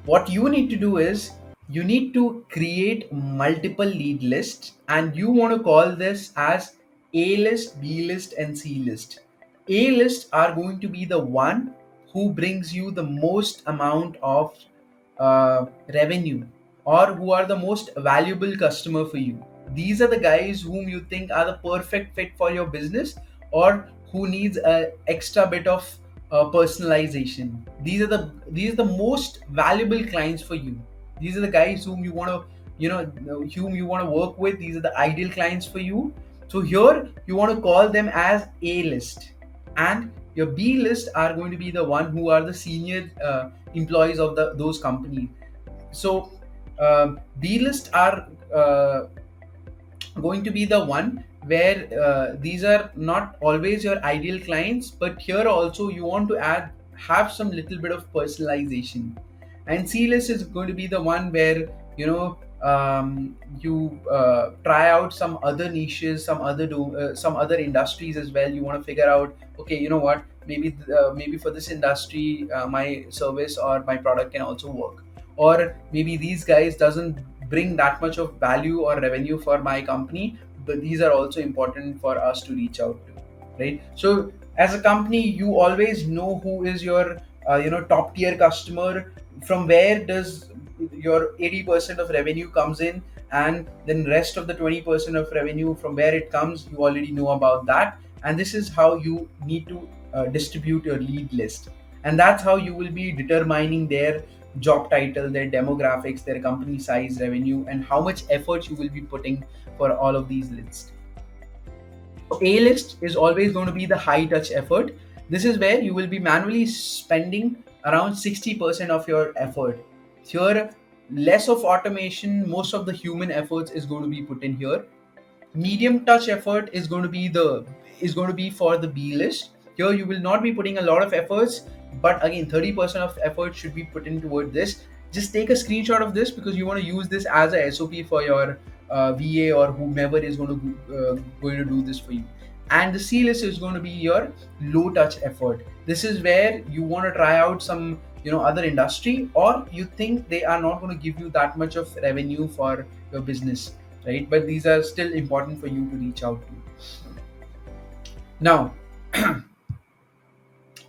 What you need to do is you need to create multiple lead lists, and you want to call this as A list, B list, and C list. A list are going to be the one who brings you the most amount of revenue, or who are the most valuable customer for you. These are the guys whom you think are the perfect fit for your business, or who needs a extra bit of personalization. These are the most valuable clients for you. These are the guys whom you want to whom you want to work with. These are the ideal clients for you. So here you want to call them as A list, and your B list are going to be the one who are the senior employees of those companies. So B list are going to be the one where these are not always your ideal clients, but here also you want to have some little bit of personalization. And C list is going to be the one where you try out some other niches, some other industries as well. You want to figure out, okay, you know what, maybe for this industry my service or my product can also work, or maybe these guys doesn't bring that much of value or revenue for my company, but these are also important for us to reach out to, right? So as a company, you always know who is your top tier customer, from where does your 80% of revenue comes in, and then rest of the 20% of revenue from where it comes, you already know about that. And this is how you need to distribute your lead list, and that's how you will be determining their job title, their demographics, their company size, revenue, and how much effort you will be putting for all of these lists. A list is always going to be the high touch effort. This is where you will be manually spending around 60% of your effort. Here, less of automation, most of the human efforts is going to be put in here. Medium touch effort is going to be for the B list. Here you will not be putting a lot of efforts, but again 30% of effort should be put in toward this. Just take a screenshot of this because you want to use this as a SOP for your VA or whomever is going to do this for you. And the C list is going to be your low touch effort. This is where you want to try out some other industry, or you think they are not going to give you that much of revenue for your business, right? But these are still important for you to reach out to. Now,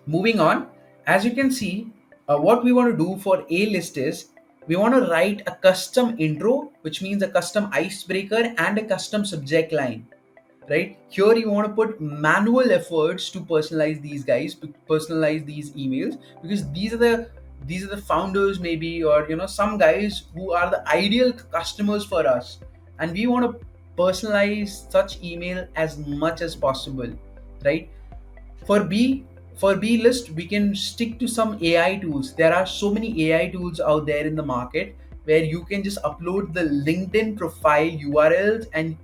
moving on, as you can see, what we want to do for A list is we want to write a custom intro, which means a custom icebreaker and a custom subject line. Right here, you want to put manual efforts to personalize these emails, because these are the founders maybe, or some guys who are the ideal customers for us, and we want to personalize such email as much as possible, right? For b for b list, we can stick to some AI tools. There are so many AI tools out there in the market where you can just upload the LinkedIn profile URLs, and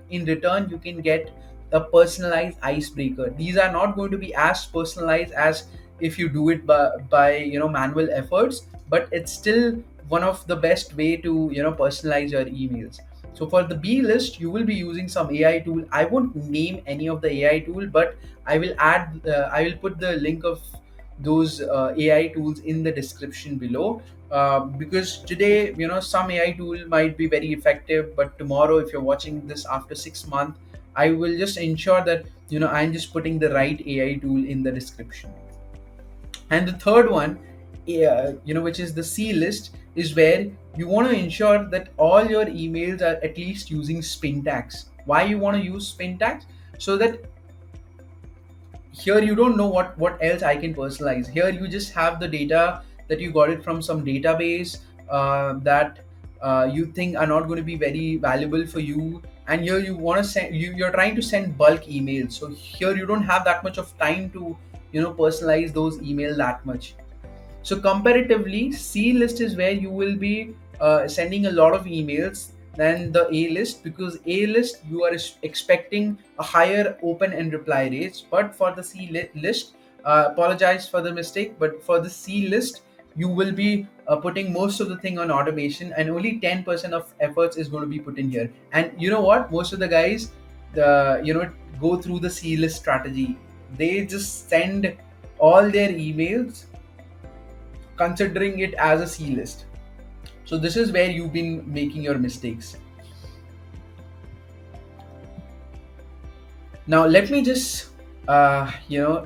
in return you can get a personalized icebreaker. These are not going to be as personalized as if you do it by manual efforts, but it's still one of the best way to personalize your emails. So for the B list, you will be using some AI tool. I won't name any of the AI tool, but I will put the link of those AI tools in the description below, because today some AI tool might be very effective, but tomorrow if you're watching this after 6 months, I will just ensure that I'm just putting the right AI tool in the description. And the third one, which is the C list, is where you want to ensure that all your emails are at least using spin tags. Why you want to use spin tags? So that here you don't know what else I can personalize. Here you just have the data that you got it from some database that you think are not going to be very valuable for you, and here you want to send you're trying to send bulk emails. So here you don't have that much of time to personalize those emails that much. So comparatively, C list is where you will be sending a lot of emails. than the A list, because A list you are expecting a higher open and reply rates, but for the list, apologize for the mistake, but for the C list you will be putting most of the thing on automation, and only 10% of efforts is going to be put in here. And you know what, most of the guys, go through the C list strategy. They just send all their emails considering it as a C list. So this is where you've been making your mistakes. Now let me just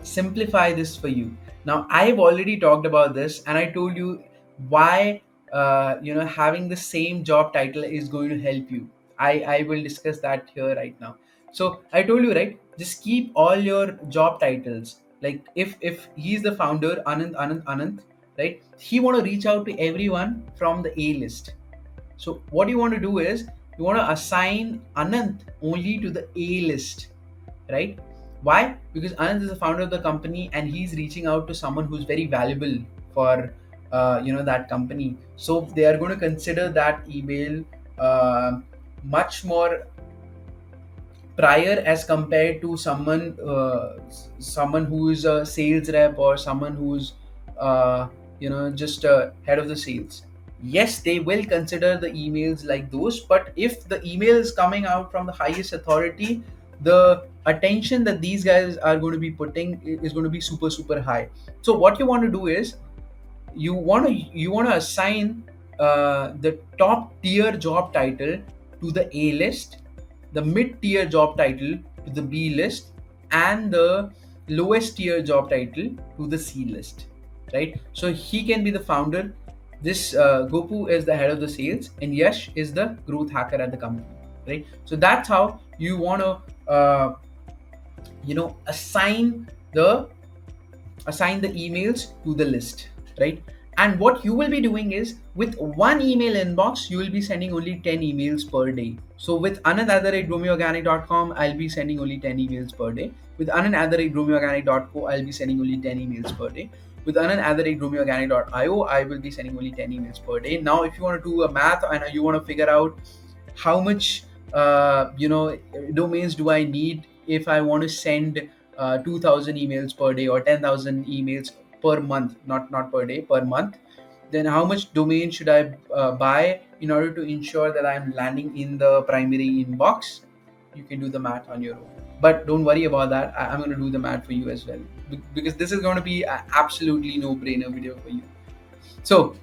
simplify this for you. Now I've already talked about this, and I told you why having the same job title is going to help you. I will discuss that here right now. So I told you, right, just keep all your job titles. Like if he's the founder, Anand, right, he want to reach out to everyone from the A list. So what you want to do is you want to assign Anand only to the A list, right? Why? Because Anand is the founder of the company, and he's reaching out to someone who's very valuable for that company. So they are going to consider that email much more prior as compared to someone who is a sales rep, or someone who's just head of the sales. Yes, they will consider the emails like those, but if the email is coming out from the highest authority, the attention that these guys are going to be putting is going to be super high. So what you want to do is you want to assign the top tier job title to the A list, the mid tier job title to the B list, and the lowest tier job title to the C list, right? So he can be the founder. This Gopu is the head of the sales, and Yash is the growth hacker at the company, right? So that's how you want to assign the emails to the list, right? And what you will be doing is, with one email inbox you will be sending only 10 emails per day. So with anand@growmeorganic.com, I'll be sending only 10 emails per day. With anand@growmeorganic.co, I'll be sending only 10 emails per day. With anand@growmeorganic.io, I will be sending only 10 emails per day. Now if you want to do a math and you want to figure out how much domains do I need if I want to send 2,000 emails per day, or 10,000 emails per month, not per day, per month, then how much domain should I buy in order to ensure that I'm landing in the primary inbox? You can do the math on your own, but don't worry about that. I'm going to do the math for you as well, because this is going to be an absolutely no-brainer video for you. So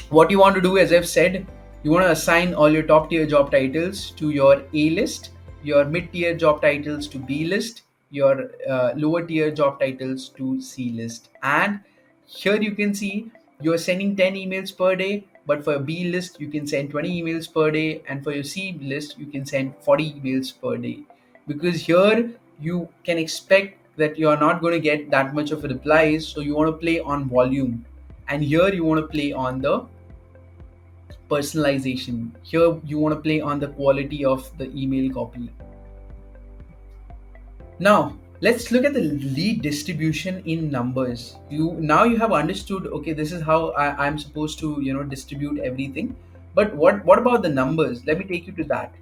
what you want to do, as I've said, you want to assign all your top tier job titles to your A list, your mid tier job titles to B list, your lower tier job titles to C list. And here you can see you're sending 10 emails per day, but for B list you can send 20 emails per day, and for your C list you can send 40 emails per day. Because here you can expect that you are not going to get that much of replies, so you want to play on volume, and here you want to play on the personalization. Here you want to play on the quality of the email copy. Now let's look at the lead distribution in numbers. You have understood, okay, this is how I'm supposed to distribute everything. But what about the numbers? Let me take you to that.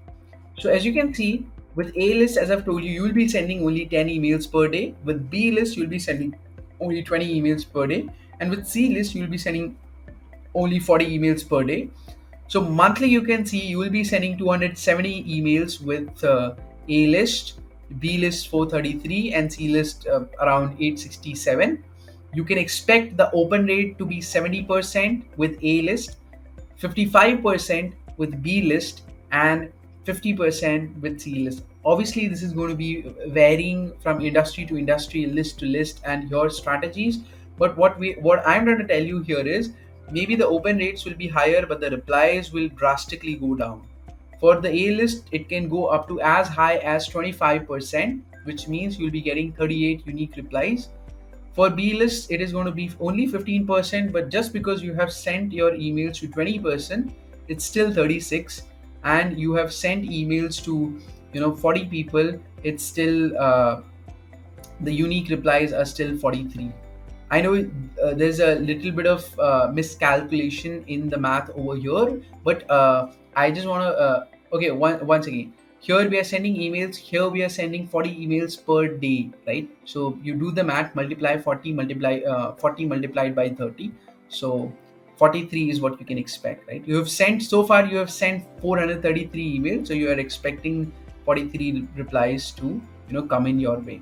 So as you can see, with A list, as I've told you, you will be sending only 10 emails per day. With B list, you'll be sending only 20 emails per day, and with C list you'll be sending only 40 emails per day. So monthly, you can see you will be sending 270 emails with A list, B list 433, and C list around 867. You can expect the open rate to be 70% with A list, 55% with B list, and 50% with C list. Obviously, this is going to be varying from industry to industry, list to list, and your strategies. But what I'm trying to tell you here is, maybe the open rates will be higher, but the replies will drastically go down. For the A list, it can go up to as high as 25%, which means you'll be getting 38 unique replies. For B list, it is going to be only 15%, but just because you have sent your emails to 20%, it's still 36, and you have sent emails to 40 people, it's still the unique replies are still 43. I know there's a little bit of miscalculation in the math over here, but I just want to okay, once again, here we are sending emails, here we are sending 40 emails per day, right? So you do the math, multiply 40 multiply 40 multiplied by 30, so 43 is what you can expect, right? You have sent so far, you have sent 433 emails, so you are expecting 43 replies to, come in your way.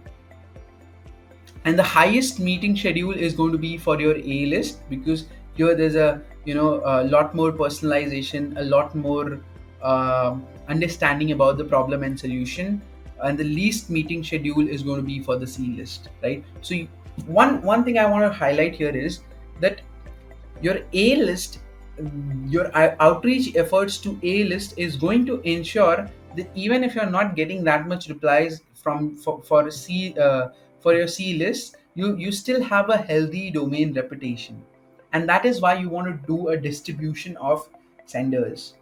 And the highest meeting schedule is going to be for your A list, because here there's a lot more personalization, a lot more understanding about the problem and solution. And the least meeting schedule is going to be for the C list, right? So one thing I want to highlight here is that your A list, your outreach efforts to A list is going to ensure that even if you're not getting that much replies from for C for your C list, you still have a healthy domain reputation, and that is why you want to do a distribution of senders.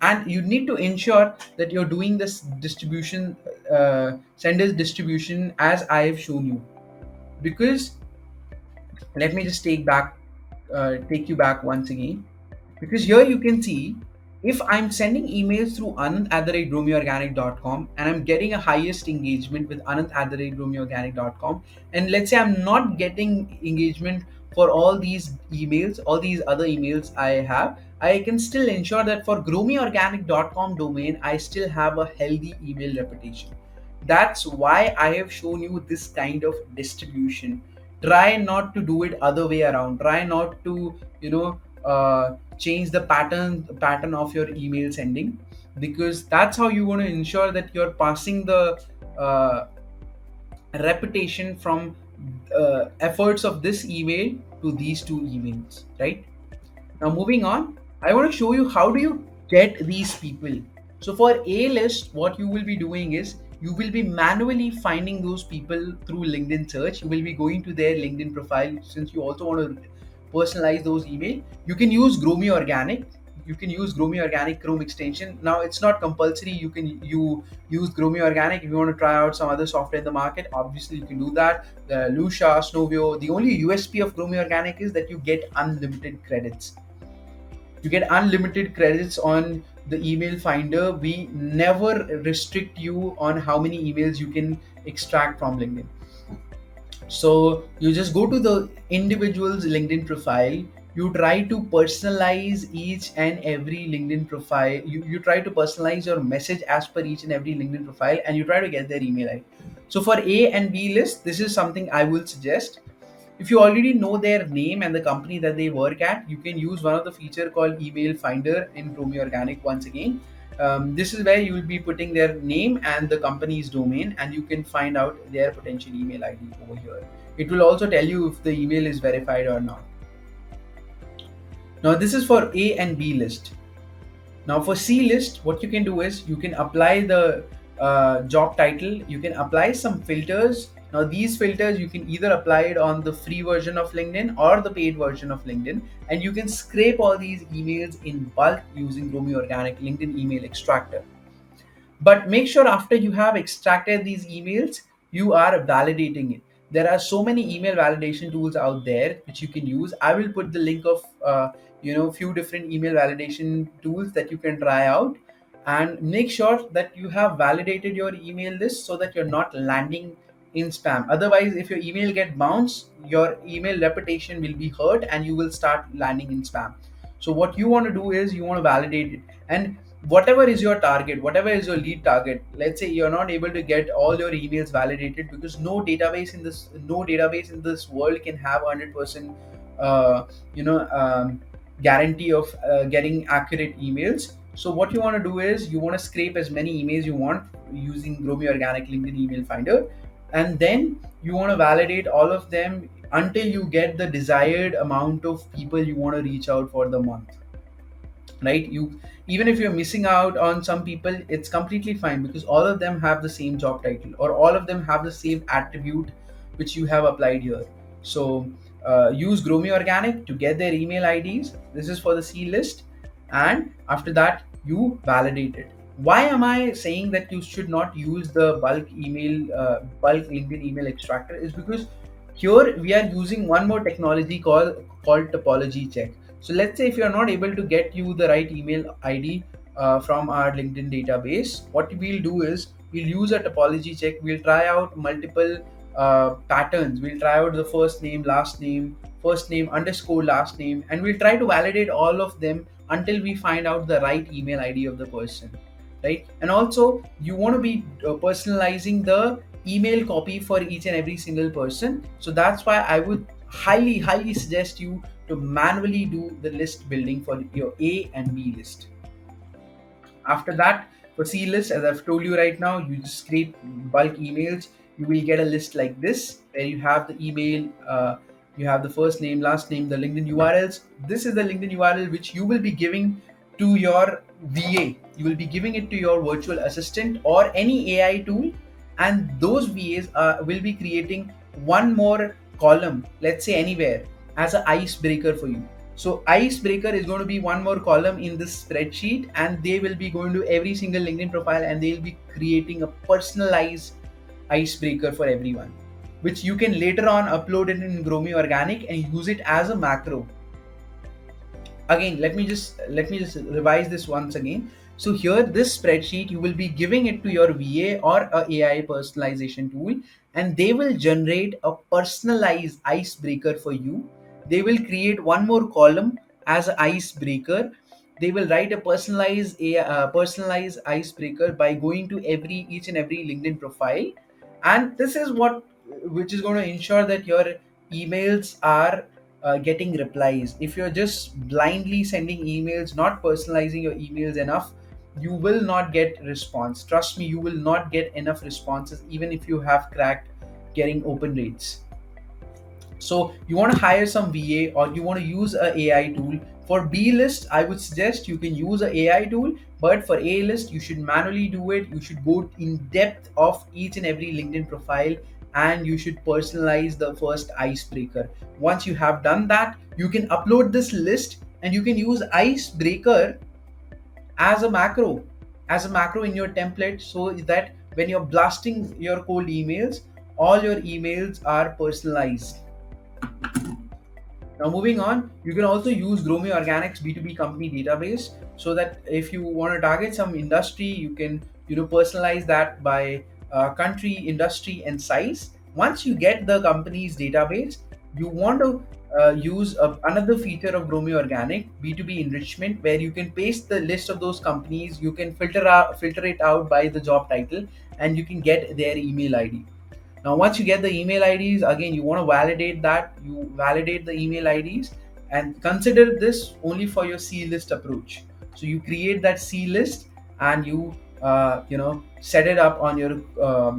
And you need to ensure that you're doing this distribution, senders distribution, as I have shown you. Because let me just take you back once again, because here you can see, if I'm sending emails through anant@growmeorganic.com and I'm getting a highest engagement with anant@growmeorganic.com, and let's say I'm not getting engagement for all these emails, all these other emails I have, I can still ensure that for growmeorganic.com domain I still have a healthy email reputation. That's why I have shown you this kind of distribution. Try not to do it other way around. Try not to, change the pattern of your email sending, because that's how you want to ensure that you're passing the uh, reputation from efforts of this email to these two emails, right? Now moving on, I want to show you how do you get these people. So for A list, what you will be doing is you will be manually finding those people through LinkedIn search. You will be going to their LinkedIn profile, since you also want to personalize those email. You can use GrowMeOrganic. You can use GrowMeOrganic Chrome extension. Now it's not compulsory. You use GrowMeOrganic. If you want to try out some other software in the market, obviously you can do that. Lucia, Snowvio. The only USP of GrowMeOrganic is that you get unlimited credits. You get unlimited credits on the email finder. We never restrict you on how many emails you can extract from LinkedIn. So you just go to the individual's LinkedIn profile. You try to personalize each and every LinkedIn profile. You try to personalize your message as per each and every LinkedIn profile, and you try to get their email ID. So for A and B list, this is something I will suggest. If you already know their name and the company that they work at, you can use one of the feature called Email Finder in GrowMeOrganic once again. This is where you will be putting their name and the company's domain, and you can find out their potential email ID over here. It will also tell you if the email is verified or not. Now this is for A and B list. Now for C list, what you can do is you can apply the job title, you can apply some filters. Now these filters, you can either apply it on the free version of LinkedIn or the paid version of LinkedIn, and you can scrape all these emails in bulk using GrowMeOrganic LinkedIn email extractor. But make sure after you have extracted these emails, you are validating it. There are so many email validation tools out there which you can use. I will put the link of few different email validation tools that you can try out, and make sure that you have validated your email list so that you're not landing in spam. Otherwise, if your email get bounced, your email reputation will be hurt and you will start landing in spam. So what you want to do is you want to validate it. And whatever is your target, whatever is your lead target, let's say you're not able to get all your emails validated, because no database in this world can have 100% guarantee of getting accurate emails. So what you want to do is you want to scrape as many emails you want using GrowMeOrganic LinkedIn email finder, and then you want to validate all of them until you get the desired amount of people you want to reach out for the month, right? You, even if you're missing out on some people, it's completely fine, because all of them have the same job title, or all of them have the same attribute which you have applied here. So use GrowMeOrganic to get their email IDs. This is for the C list, and after that you validate it. Why am I saying that you should not use the bulk LinkedIn email extractor? Is because here we are using one more technology called topology check. So let's say if you're not able to get you the right email ID from our LinkedIn database, what we'll do is we'll use a topology check. We'll try out multiple patterns. We'll try out the first name underscore last name, and we'll try to validate all of them until we find out the right email ID of the person, right? And also, you want to be personalizing the email copy for each and every single person. So that's why I would highly suggest you to manually do the list building for your A and B list. After that, for C list, as I've told you right now, you just create bulk emails. You will get a list like this where you have the email, you have the first name, last name, the LinkedIn URLs. This is the LinkedIn URL which you will be giving to your VA. You will be giving it to your virtual assistant or any AI tool, and those VAs will be creating one more column, let's say anywhere, as an icebreaker for you. So icebreaker is going to be one more column in this spreadsheet, and they will be going to every single LinkedIn profile and they'll be creating a personalized icebreaker for everyone, which you can later on upload it in GrowMeOrganic and use it as a macro. Again, let me just revise this once again. So here, this spreadsheet, you will be giving it to your VA or a AI personalization tool, and they will generate a personalized icebreaker for you. They will create one more column as an icebreaker. They will write a personalized icebreaker by going to each and every LinkedIn profile, and this is what which is going to ensure that your emails are getting replies. If you're just blindly sending emails, not personalizing your emails enough, you will not get response. Trust me, you will not get enough responses even if you have cracked getting open rates. So you want to hire some VA or you want to use a AI tool. For B list, I would suggest you can use a AI tool, but for A list, you should manually do it. You should go in depth of each and every LinkedIn profile, and you should personalize the first icebreaker. Once you have done that, you can upload this list and you can use icebreaker as a macro in your template, so that when you're blasting your cold emails, all your emails are personalized. Now moving on, you can also use GrowMeOrganic's B2B company database, so that if you want to target some industry, you can personalize that by country, industry, and size. Once you get the company's database, you want to use another feature of GrowMeOrganic B2B enrichment, where you can paste the list of those companies. You can filter it out by the job title, and you can get their email ID. Now, once you get the email IDs, again, you want to validate that. You validate the email IDs and consider this only for your C list approach. So you create that C list and you set it up on your uh,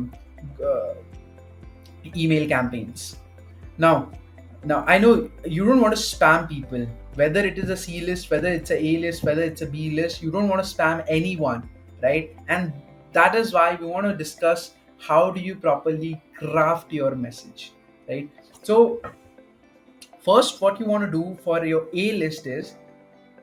email campaigns. Now, I know you don't want to spam people, whether it is a C list, whether it's a list, whether it's a B list. You don't want to spam anyone, right? And that is why we want to discuss how do you properly craft your message, right? So first, what you want to do for your A list is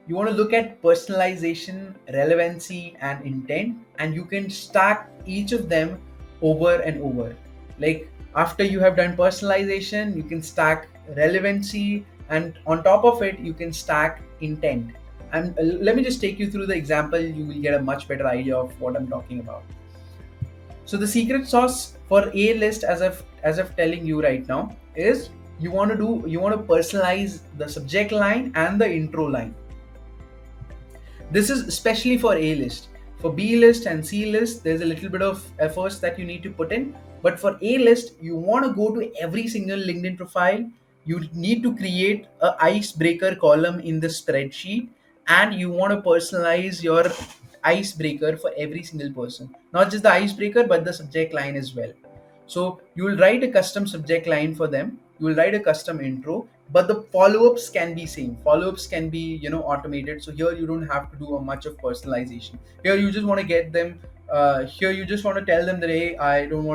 you want to look at personalization, relevancy, and intent, and you can stack each of them over and over. Like, after you have done personalization, you can stack relevancy, and on top of it, you can stack intent. And let me just take you through the example. You will get a much better idea of what I'm talking about. So the secret sauce for A list, as I've telling you right now, is you want to personalize the subject line and the intro line. This is especially for A list. For B list and C list, there's a little bit of efforts that you need to put in. But for A list, you want to go to every single LinkedIn profile. You need to create a icebreaker column in the spreadsheet, and you want to personalize your icebreaker for every single person. Not just the icebreaker, but the subject line as well. So you will write a custom subject line for them. You will write a custom intro, but the follow-ups can be same. Follow-ups can be automated. So here you don't have to do a much of personalization. Here you just want to get them. Here you just want to tell them that, hey, I don't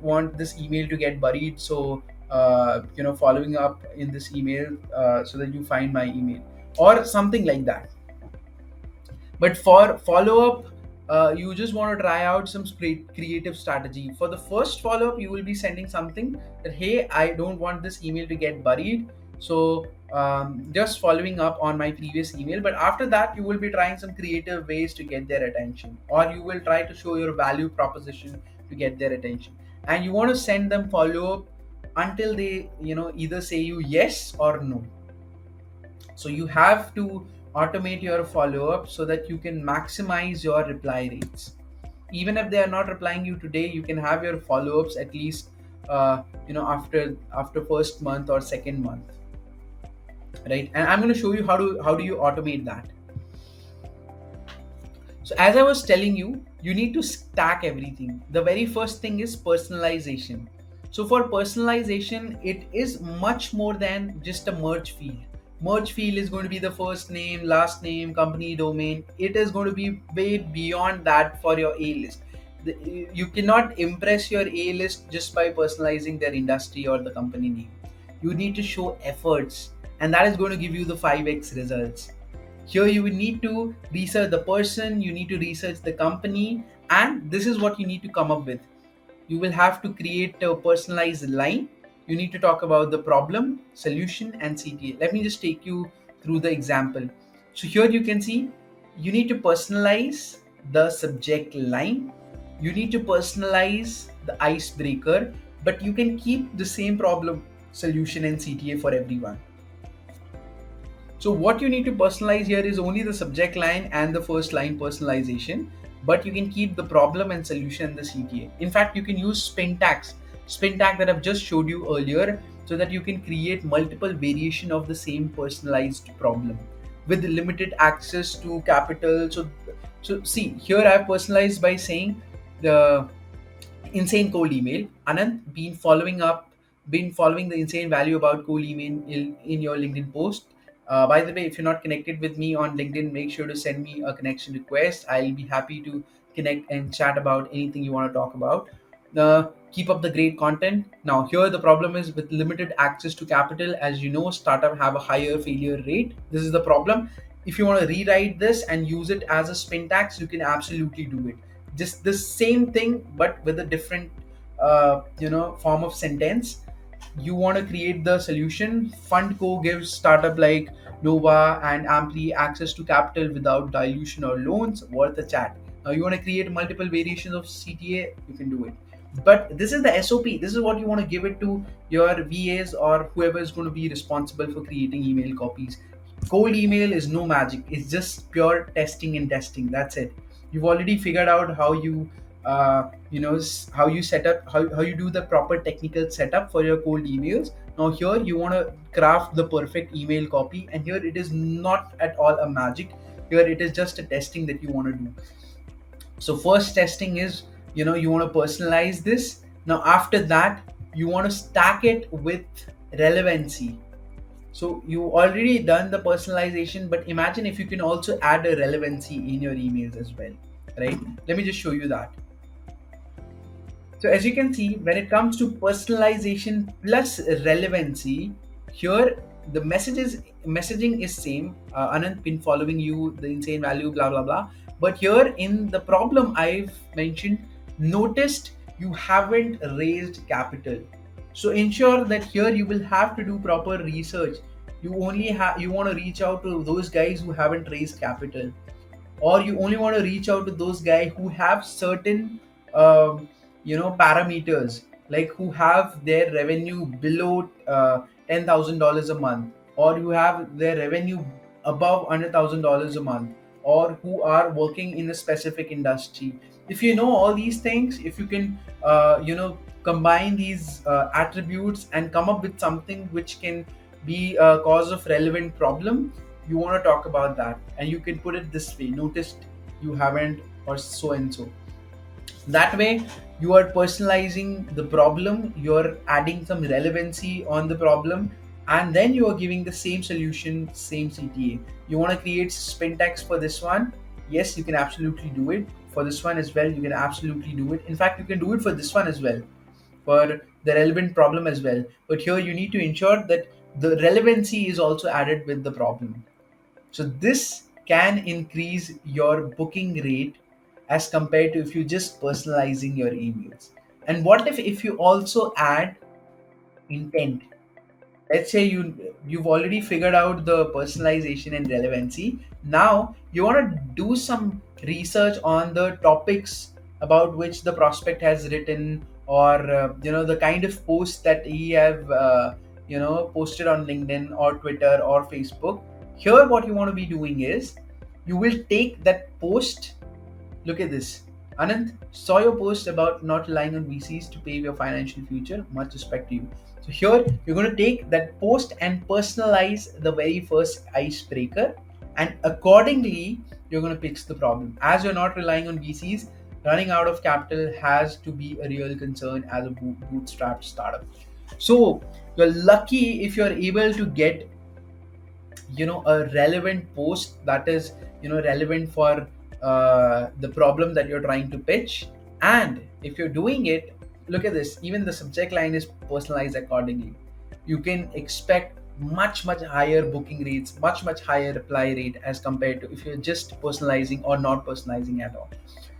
want this email to get buried. So following up in this email so that you find my email or something like that. But for follow-up, you just want to try out some creative strategy. For the first follow-up, you will be sending something that, hey, I don't want this email to get buried. So just following up on my previous email, but after that you will be trying some creative ways to get their attention, or you will try to show your value proposition to get their attention, and you want to send them follow up until they either say you yes or no. So you have to automate your follow up so that you can maximize your reply rates. Even if they are not replying you today, you can have your follow ups at least after first month or second month, right? And I'm going to show you how do you automate that. So as I was telling you, you need to stack everything. The very first thing is personalization. So for personalization, it is much more than just a merge field. Merge field is going to be the first name, last name, company domain. It is going to be way beyond that for your A list. You cannot impress your A list just by personalizing their industry or the company name. You need to show efforts, and that is going to give you the 5x results. Here you will need to research the person, you need to research the company, and this is what you need to come up with. You will have to create a personalized line. You need to talk about the problem, solution, and CTA. Let me just take you through the example. So here you can see you need to personalize the subject line. You need to personalize the icebreaker, but you can keep the same problem, solution, and CTA for everyone. So what you need to personalize here is only the subject line and the first line personalization, but you can keep the problem and solution in the CTA. In fact, you can use spin tag that I've just showed you earlier, so that you can create multiple variation of the same personalized problem with limited access to capital. So see here I've personalized by saying the insane cold email. Anand, been following the insane value about cold email in your LinkedIn post. By the way, if you're not connected with me on LinkedIn, make sure to send me a connection request. I'll be happy to connect and chat about anything you want to talk about. Keep up the great content. Now, here the problem is with limited access to capital. As you know, startup have a higher failure rate. This is the problem. If you want to rewrite this and use it as a spin tax, you can absolutely do it. Just the same thing, but with a different, form of sentence. You want to create the solution. Fundco gives startup like Nova and Ampli access to capital without dilution or loans. Worth a chat. Now you want to create multiple variations of CTA, you can do it. But this is the SOP. This is what you want to give it to your VAs or whoever is going to be responsible for creating email copies. Cold email is no magic. It's just pure testing and testing. That's it. You've already figured out how you how you set up how you do the proper technical setup for your cold emails. Now here you want to craft the perfect email copy, and here it is not at all a magic. Here it is just a testing that you want to do. So first testing is, you want to personalize this. Now after that, you want to stack it with relevancy. So you already done the personalization, but imagine if you can also add a relevancy in your emails as well, right? Let me just show you that. So as you can see, when it comes to personalization plus relevancy, here the messaging is same. Anand, been following you, the insane value, blah blah blah. But here in the problem I've mentioned, noticed you haven't raised capital. So ensure that here you will have to do proper research. You want to reach out to those guys who haven't raised capital, or you only want to reach out to those guys who have certain parameters, like who have their revenue below $10,000 a month, or who have their revenue above $100,000 a month, or who are working in a specific industry. If you know all these things, if you can combine these attributes and come up with something which can be a cause of relevant problem, you want to talk about that, and you can put it this way: noticed you haven't, or so and so. That way you are personalizing the problem, you're adding some relevancy on the problem, and then you are giving the same solution, same CTA. You want to create spin tags for this one? Yes, you can absolutely do it. For this one as well, you can absolutely do it. In fact, you can do it for this one as well, for the relevant problem as well. But here you need to ensure that the relevancy is also added with the problem. So this can increase your booking rate as compared to if you just personalizing your emails. And what if you also add intent? let's say you've already figured out the personalization and relevancy. Now you want to do some research on the topics about which the prospect has written, or the kind of post that he have posted on LinkedIn or Twitter or Facebook. Here what you want to be doing is, you will take that post. Look at this. Anand, saw your post about not relying on VCs to pave your financial future. Much respect to you. So here you're going to take that post and personalize the very first icebreaker, and accordingly you're going to pitch the problem. As you're not relying on VCs, running out of capital has to be a real concern as a bootstrap startup. So you're lucky if you're able to get a relevant post that is relevant for the problem that you're trying to pitch. And if you're doing it, look at this, even the subject line is personalized accordingly. You can expect much higher booking rates, much higher reply rate as compared to if you're just personalizing or not personalizing at all.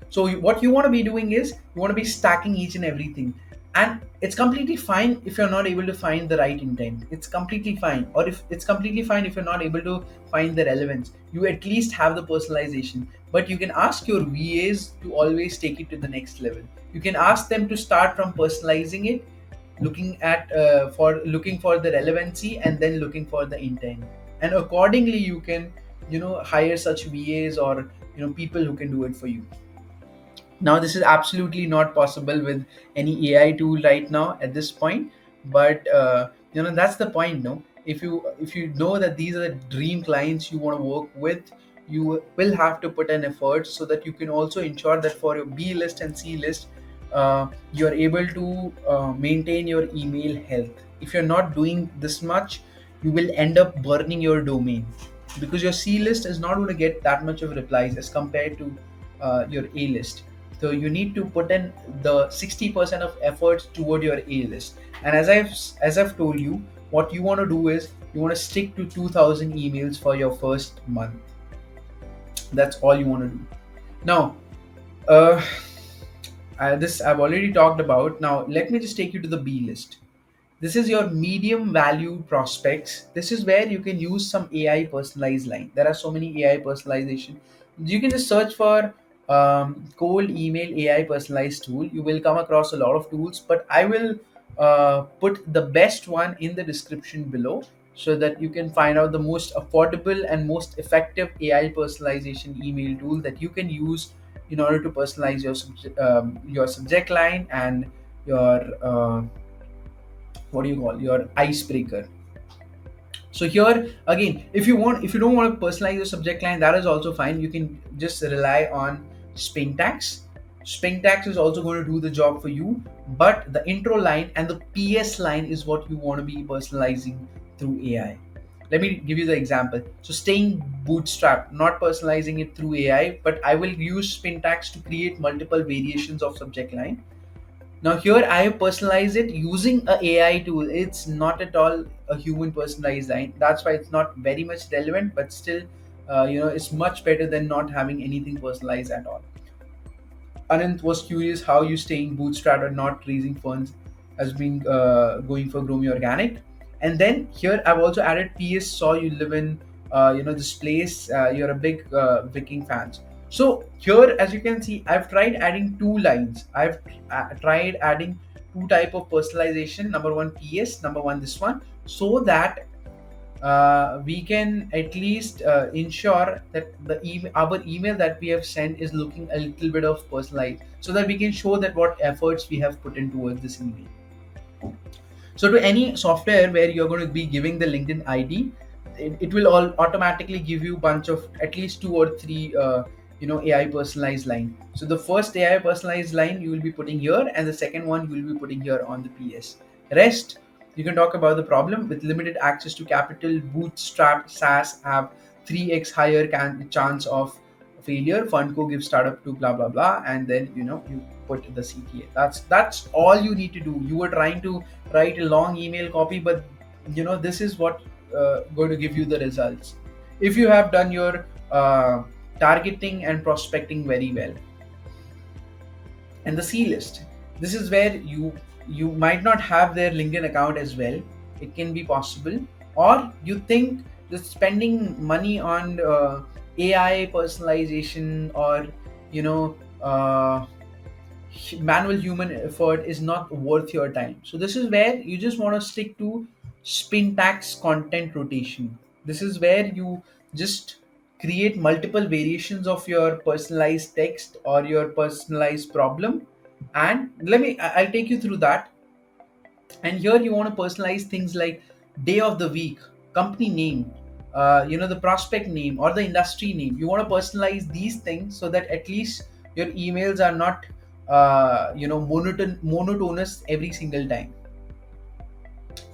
So what you want to be doing is, you want to be stacking each and everything. And it's completely fine if you're not able to find the right intent. It's completely fine. Or if it's completely fine if you're not able to find the relevance. You at least have the personalization. But you can ask your VAs to always take it to the next level. You can ask them to start from personalizing it, looking for the relevancy, and then looking for the intent. And accordingly you can hire such VAs, or people who can do it for you. Now this is absolutely not possible with any AI tool right now at this point, but that's the point. No, if you know that these are the dream clients you want to work with, you will have to put an effort so that you can also ensure that for your B list and C list, you're able to maintain your email health. If you're not doing this much, you will end up burning your domain, because your C list is not going to get that much of replies as compared to your A list. So you need to put in the 60% of efforts toward your A list. And as I've told you, what you want to do is, you want to stick to 2,000 emails for your first month. That's all you want to do. Now, uh, this I've already talked about. Now let me just take you to the B list. This is your medium value prospects. This is where you can use some AI personalized line. There are so many AI personalization. You can just search for cold email AI personalized tool. You will come across a lot of tools, but I will put the best one in the description below, so that you can find out the most affordable and most effective AI personalization email tool that you can use in order to personalize your subject line and your what do you call your icebreaker. So here again, if you don't want to personalize your subject line, that is also fine. You can just rely on Spintax. Spintax is also going to do the job for you, but the intro line and the PS line is what you want to be personalizing through AI. Let me give you the example. So staying bootstrap, not personalizing it through AI, but I will use Spintax to create multiple variations of subject line. Now here I have personalized it using a AI tool. It's not at all a human personalized line. That's why it's not very much relevant, but still, it's much better than not having anything personalized at all. Anant was curious how you staying bootstrapped and not raising funds has been going for GrowMeOrganic. And then here I've also added PS, saw you live in this place. You're a big Viking fans. So here, as you can see, I've tried adding two lines. I've tried adding two type of personalization. Number one PS, number one this one, so that we can at least ensure that our email that we have sent is looking a little bit of personalized, so that we can show that what efforts we have put in towards this email. So to any software where you're going to be giving the LinkedIn ID, it will all automatically give you bunch of at least two or three AI personalized line. So the first AI personalized line you will be putting here, and the second one you will be putting here on the PS. Rest, you can talk about the problem with limited access to capital. Bootstrap SaaS have 3x higher chance of failure. Fundco gives startup to blah blah blah, and then you put the CTA. That's all you need to do. You were trying to write a long email copy, but this is what going to give you the results if you have done your targeting and prospecting very well. And the C list, this is where you might not have their LinkedIn account as well. it can be possible, or you think that spending money on AI personalization or you know manual human effort is not worth your time. So this is where you just want to stick to Spintax content rotation. This is where you just create multiple variations of your personalized text or your personalized problem. And I'll take you through that. And here you want to personalize things like day of the week, company name, the prospect name or the industry name. You want to personalize these things so that at least your emails are not monotonous every single time.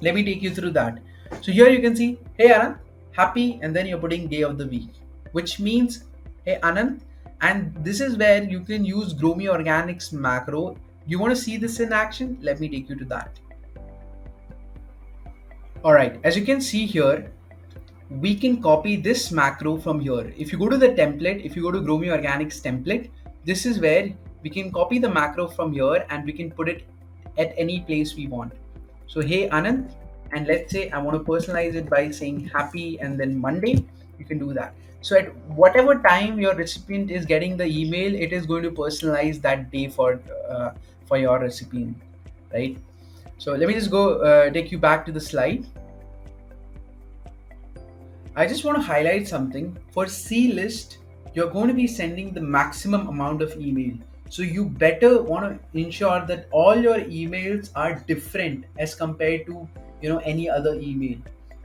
Let me take you through that. So here you can see, hey Anand, happy, and then you're putting day of the week, which means hey Anand. And this is where you can use GrowMeOrganic's macro. You want to see this in action? Let me take you to that. All right, as you can see here, we can copy this macro from here. If you go to the template, if you go to GrowMeOrganic's template, this is where we can copy the macro from here and we can put it at any place we want. So, hey Anand, and let's say I want to personalize it by saying happy and then Monday, you can do that. So, at whatever time your recipient is getting the email, it is going to personalize that day for your recipient, right? So, let me just go take you back to the slide. I just want to highlight something. For C list, you're going to be sending the maximum amount of email. So you better want to ensure that all your emails are different as compared to any other email.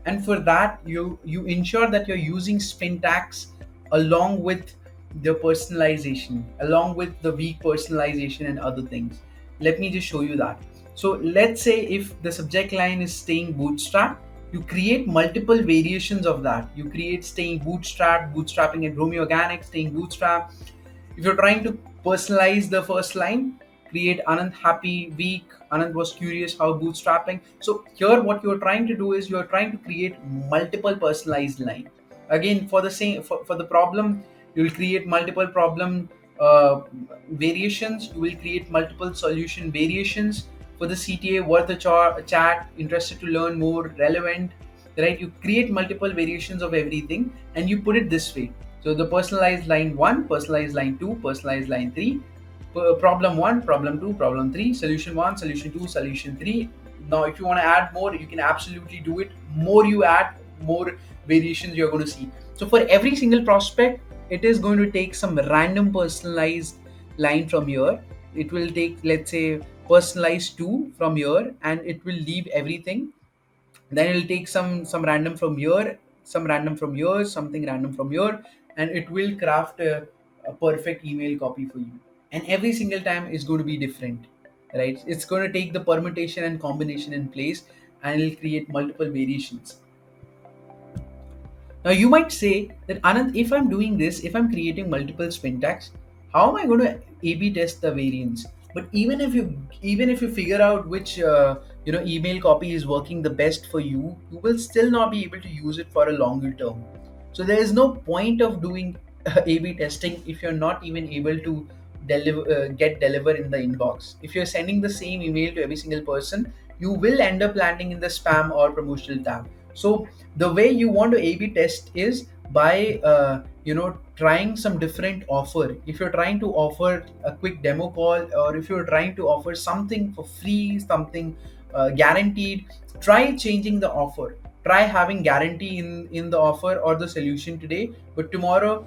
And for that, you ensure that you're using Spintax along with the personalization, along with the weak personalization and other things. Let me just show you that. So let's say if the subject line is staying bootstrap, you create multiple variations of that. You create staying bootstrap, bootstrapping at GrowMeOrganic, staying bootstrap. If you're trying to personalize the first line, create Anand happy week. Anand was curious how bootstrapping. So here what you're trying to do is you're trying to create multiple personalized line. Again, for the same for the problem, you will create multiple problem variations. You will create multiple solution variations. For the CTA, worth a chat, interested to learn more, relevant, right? You create multiple variations of everything and you put it this way. So the personalized line 1, personalized line 2, personalized line 3, problem 1, problem 2, problem 3, solution 1, solution 2, solution 3. Now if you want to add more, you can absolutely do it. More you add, more variations you're going to see. So for every single prospect, it is going to take some random personalized line from here. It will take, let's say, personalized 2 from here, and it will leave everything. Then it'll take some random from here, some random from here, something random from here, and it will craft a perfect email copy for you. And every single time is going to be different, right? It's going to take the permutation and combination in place, and it'll create multiple variations. Now you might say that Anand, if I'm doing this, if I'm creating multiple Spintax, how am I going to A/B test the variants? But even if you figure out which email copy is working the best for you, you will still not be able to use it for a longer term. So there is no point of doing A/B testing if you're not even able to get deliver in the inbox. If you're sending the same email to every single person, you will end up landing in the spam or promotional tab. So the way you want to A/B test is by trying some different offer. If you're trying to offer a quick demo call, or if you're trying to offer something for free, something guaranteed, try changing the offer. Try having guarantee in the offer or the solution today, but tomorrow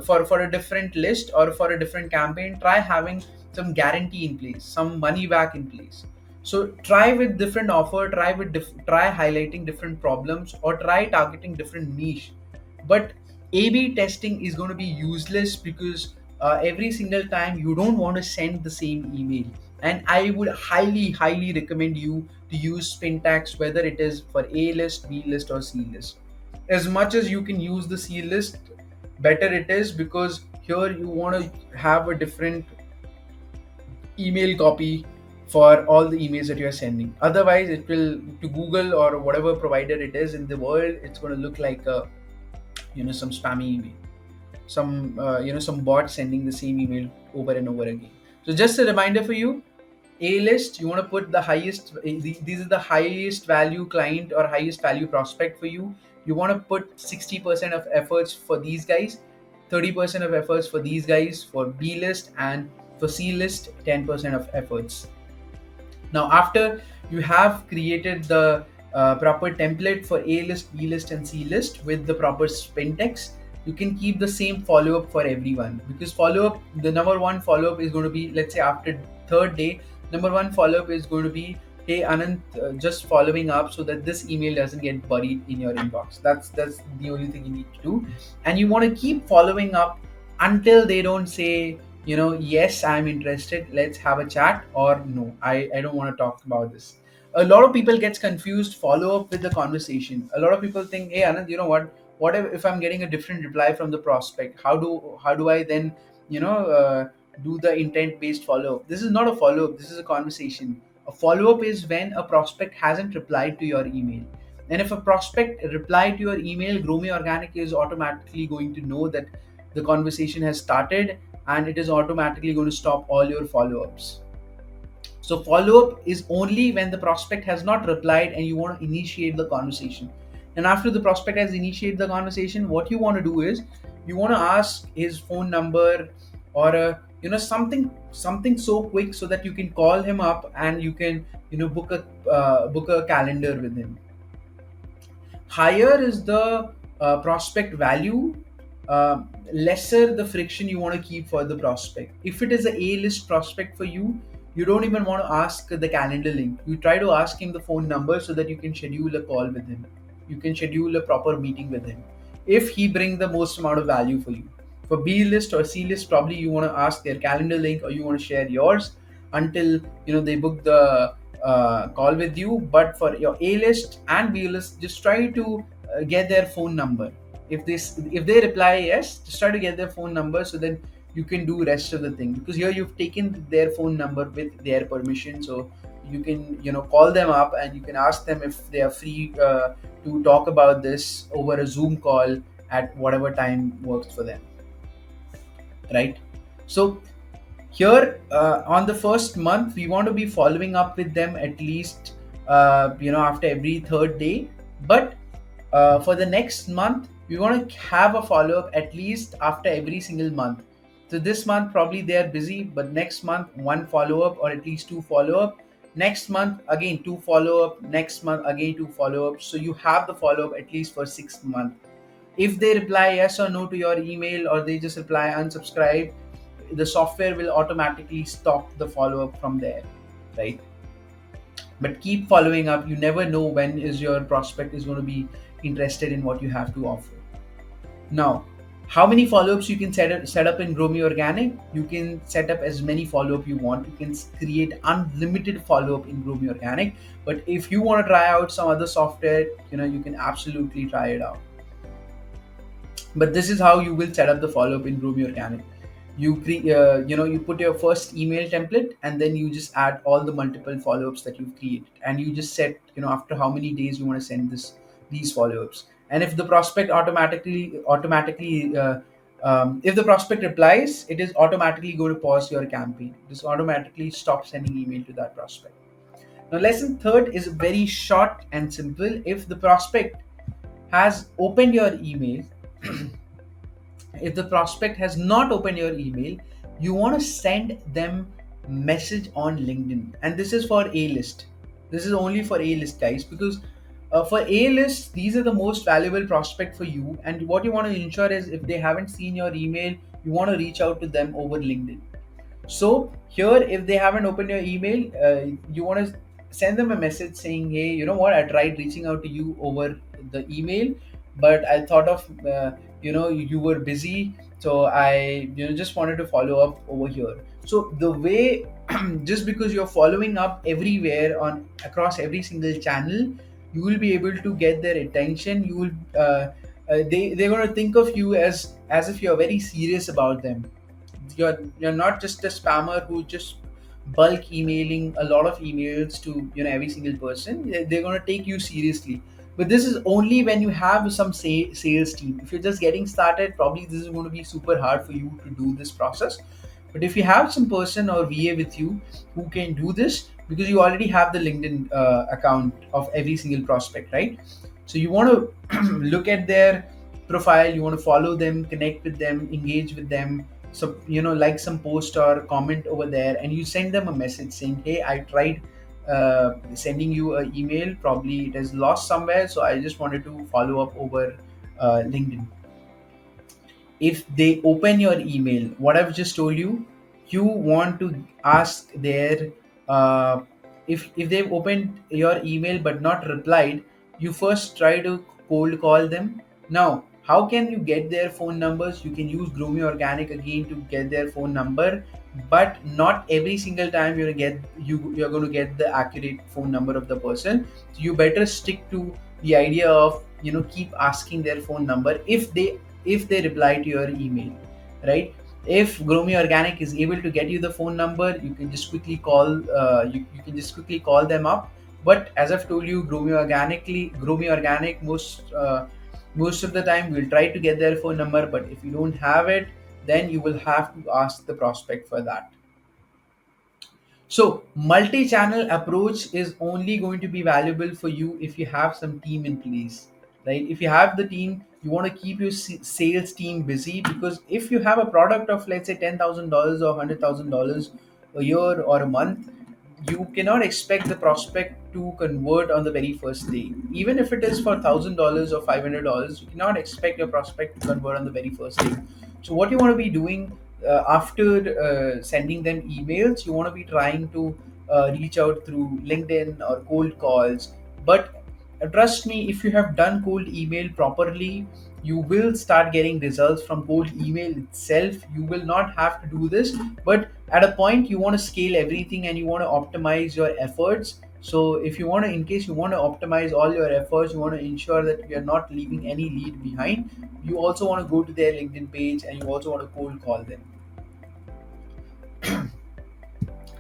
for a different list or for a different campaign, try having some guarantee in place, some money back in place. So try with different offer, try highlighting different problems, or try targeting different niche. But A/B testing is going to be useless because every single time you don't want to send the same email. And I would highly recommend you to use Spintax, whether it is for A list, B list, or C list. As much as you can use the C list, better it is, because here you want to have a different email copy for all the emails that you're sending. Otherwise, it will, to Google or whatever provider it is in the world, it's going to look like some spammy email, some bot sending the same email over and over again. So just a reminder for you, A list, you want to put the highest, these are the highest value client or highest value prospect for you. You want to put 60% of efforts for these guys, 30% of efforts for these guys for B list, and for C list 10% of efforts. Now, after you have created the proper template for A list, B list, and C list with the proper spin text, you can keep the same follow up for everyone, because follow up, the number one follow up is going to be, let's say after third day, number one follow up is going to be, hey Anand, just following up so that this email doesn't get buried in your inbox. That's the only thing you need to do, and you want to keep following up until they don't say, yes, I'm interested, let's have a chat, or no, I don't want to talk about this. A lot of people gets confused follow up with the conversation. A lot of people think, hey Anand, you know what if I'm getting a different reply from the prospect, how do I then you know uh, do the intent based follow up? This is not a follow up, this is a conversation. A follow up is when a prospect hasn't replied to your email, and if a prospect replied to your email, GrowMeOrganic is automatically going to know that the conversation has started, and it is automatically going to stop all your follow-ups. So follow-up is only when the prospect has not replied and you want to initiate the conversation. And after the prospect has initiated the conversation, what you want to do is you want to ask his phone number, or something so quick so that you can call him up and you can book a calendar with him. Higher is the prospect value, lesser the friction you want to keep for the prospect. If it is a A-list prospect for you, you don't even want to ask the calendar link. You try to ask him the phone number so that you can schedule a call with him. You can schedule a proper meeting with him if he brings the most amount of value for you. For B list or C list, probably you want to ask their calendar link or you want to share yours until they book the call with you. But for your A list and B list, just try to get their phone number. If they reply yes, just try to get their phone number so then you can do rest of the thing, because here you've taken their phone number with their permission. So you can call them up and you can ask them if they are free to talk about this over a Zoom call at whatever time works for them, right? So here on the first month, we want to be following up with them at least after every third day. But for the next month, we want to have a follow up at least after every single month. So this month probably they are busy, but next month one follow up or at least two follow up. Next month again two follow up. Next month again two follow up. So you have the follow up at least for 6 months. If they reply yes or no to your email, or they just reply unsubscribe, the software will automatically stop the follow up from there, right? But keep following up. You never know when is your prospect is going to be interested in what you have to offer. Now, how many follow-ups you can set up in GrowMeOrganic? You can set up as many follow-up you want. You can create unlimited follow-up in GrowMeOrganic. But if you want to try out some other software, you can absolutely try it out. But this is how you will set up the follow-up in GrowMeOrganic. You put your first email template, and then you just add all the multiple follow-ups that you've created, and you just set after how many days you want to send these follow-ups. And if the prospect if the prospect replies, it is automatically going to pause your campaign. Just automatically stop sending email to that prospect. Now, lesson third is very short and simple. If the prospect has opened your email, if the prospect has not opened your email, you want to send them message on LinkedIn. And this is for A list. This is only for A list, guys, because for A list, these are the most valuable prospect for you. And what you want to ensure is, if they haven't seen your email, you want to reach out to them over LinkedIn. So here, if they haven't opened your email, you want to send them a message saying, hey, you know what, I tried reaching out to you over the email, but I thought of you were busy, so I just wanted to follow up over here. So the way just because you're following up everywhere on across every single channel, you will be able to get their attention. You will they're going to think of you as if you're very serious about them. You're not just a spammer who just bulk emailing a lot of emails to every single person. They're going to take you seriously. But this is only when you have some sales team. If you're just getting started, probably this is going to be super hard for you to do this process. But if you have some person or VA with you who can do this, because you already have the LinkedIn account of every single prospect, right? So you want to look at their profile, you want to follow them, connect with them, engage with them. So like some post or comment over there, and you send them a message saying, hey, I tried sending you an email, probably it has lost somewhere, so I just wanted to follow up over LinkedIn. If they open your email, what I've just told you, you want to ask their uh, if they've opened your email but not replied, you first try to cold call them. Now, how can you get their phone numbers? You can use GrowMeOrganic again to get their phone number, but not every single time you're going to get the accurate phone number of the person. So you better stick to the idea of keep asking their phone number if they reply to your email, right? If GrowMeOrganic is able to get you the phone number, you can just quickly call. You can just quickly call them up. But as I've told you, GrowMeOrganic most of the time we'll try to get their phone number. But if you don't have it, then you will have to ask the prospect for that. So multi-channel approach is only going to be valuable for you if you have some team in place, right? If you have the team, you want to keep your sales team busy, because if you have a product of, let's say, $10,000 or $100,000 a year or a month, you cannot expect the prospect to convert on the very first day. Even if it is for $1,000 or $500, you cannot expect your prospect to convert on the very first day. So what you want to be doing after sending them emails, you want to be trying to reach out through LinkedIn or cold calls. But trust me, if you have done cold email properly, you will start getting results from cold email itself. You will not have to do this, but at a point you want to scale everything and you want to optimize your efforts. So if you want to, in case you want to optimize all your efforts, you want to ensure that you're not leaving any lead behind, you also want to go to their LinkedIn page and you also want to cold call them.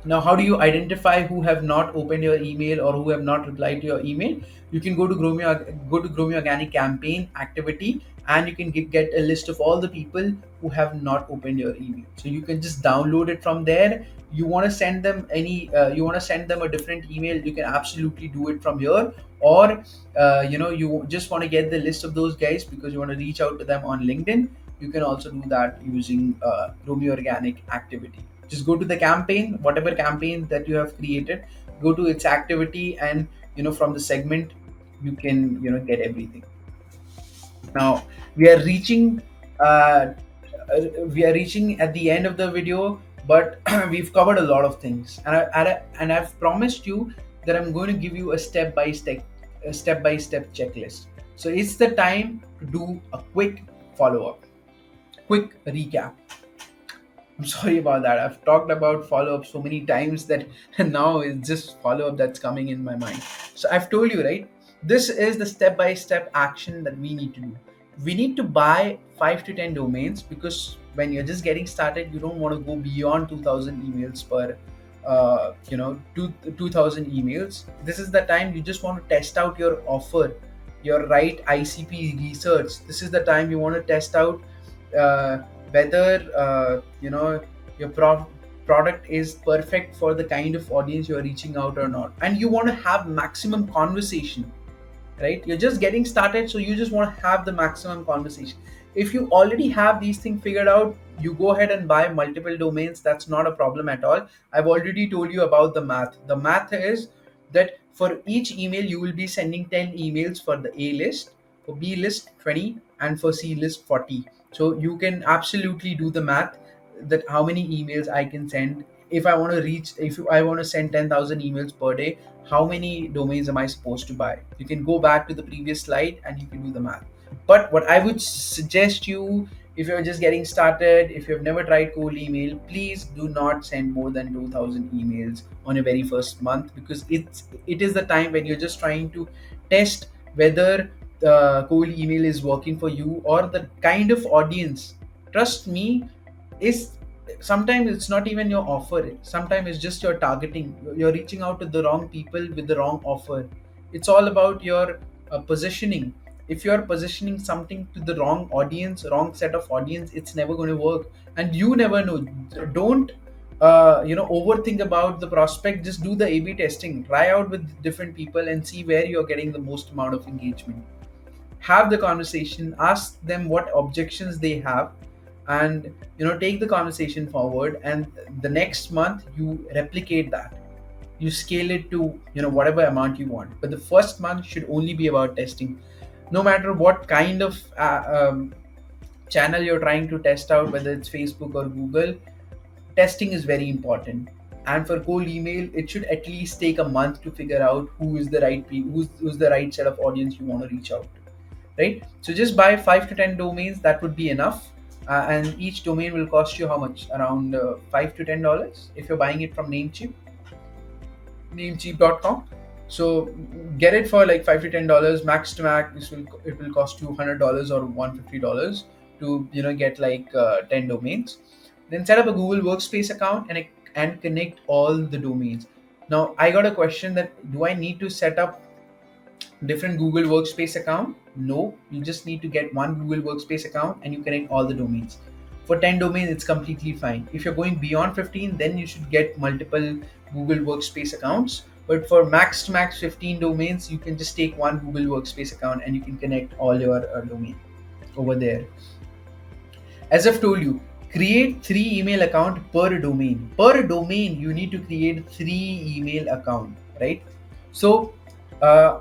Now, how do you identify who have not opened your email or who have not replied to your email? You can go to Grow Organic campaign activity, and you can get a list of all the people who have not opened your email. So you can just download it from there. You want to send them you want to send them a different email, you can absolutely do it from here. Or you just want to get the list of those guys because you want to reach out to them on LinkedIn. You can also do that using Romeo Organic activity. Just go to the campaign, whatever campaign that you have created, go to its activity, and from the segment you can get everything. Now we are reaching uh, we are reaching at the end of the video, but we've covered a lot of things, and I've promised you that I'm going to give you a step-by-step checklist. So it's the time to do a quick follow-up, quick recap. I'm sorry about that. I've talked about follow up so many times that now it's just follow up that's coming in my mind. So I've told you, right? This is the step by step action that we need to do. We need to buy 5 to 10 domains, because when you're just getting started, you don't want to go beyond 2000 emails per 2000 emails. This is the time you just want to test out your offer, your right ICP research. This is the time you want to test out uh, whether your product is perfect for the kind of audience you're reaching out or not, and you want to have maximum conversation, right? You're just getting started, so you just want to have the maximum conversation. If you already have these things figured out, you go ahead and buy multiple domains. That's not a problem at all. I've already told you about the math. The math is that for each email you will be sending 10 emails for the A list, for B list 20, and for C list 40. So you can absolutely do the math, that how many emails I can send. If I want to send 10,000 emails per day, how many domains am I supposed to buy? You can go back to the previous slide and you can do the math. But what I would suggest you, if you're just getting started, if you've never tried cold email, please do not send more than 2,000 emails on your very first month, because it is the time when you're just trying to test whether the cold email is working for you or the kind of audience. Trust me, is sometimes it's not even your offer, sometimes it's just your targeting. You're reaching out to the wrong people with the wrong offer. It's all about your positioning. if you're positioning something to the wrong audience, wrong set of audience, it's never going to work. And you never know. Don't overthink about the prospect. Just do the A/B testing. Try out with different people and see where you're getting the most amount of engagement. Have the conversation, ask them what objections they have, and take the conversation forward. And the next month you replicate that, you scale it to whatever amount you want. But the first month should only be about testing. No matter what kind of channel you're trying to test out, whether it's Facebook or Google, testing is very important. And for cold email, it should at least take a month to figure out who is the right who's the right set of audience you want to reach out to, right? So just buy 5 to 10 domains, that would be enough. And each domain will cost you how much? Around $5 to $10 if you're buying it from Namecheap.com. So get it for like $5 to $10 max to max. It will cost you $100 or $150 to get like 10 domains. Then set up a Google Workspace account and connect all the domains. Now I got a question that, do I need to set up different Google Workspace account? No, you just need to get one Google Workspace account and you connect all the domains. For 10 domains, it's completely fine. If you're going beyond 15, then you should get multiple Google Workspace accounts. But for max to max 15 domains, you can just take one Google Workspace account and you can connect all your domain over there. As I've told you, create 3 email account per domain. Per domain, you need to create 3 email account, right? So uh,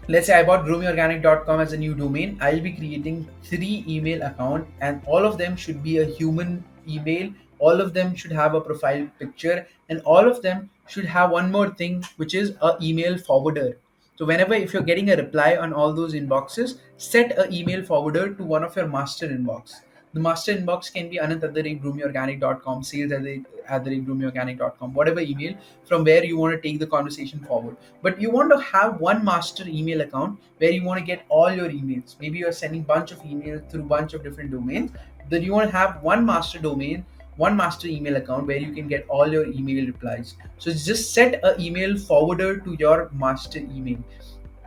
let's say I bought GrowMeOrganic.com as a new domain. I'll be creating 3 email account, and all of them should be a human email. All of them should have a profile picture, and all of them should have one more thing, which is a email forwarder. So whenever, if you're getting a reply on all those inboxes, set a email forwarder to one of your master inbox. The master inbox can be anant@growmeorganic.com, sales@growmeorganic.com, whatever email from where you want to take the conversation forward. But you want to have one master email account where you want to get all your emails. Maybe you're sending bunch of emails through bunch of different domains. Then you want to have one master domain, one master email account where you can get all your email replies. So just set a email forwarder to your master email.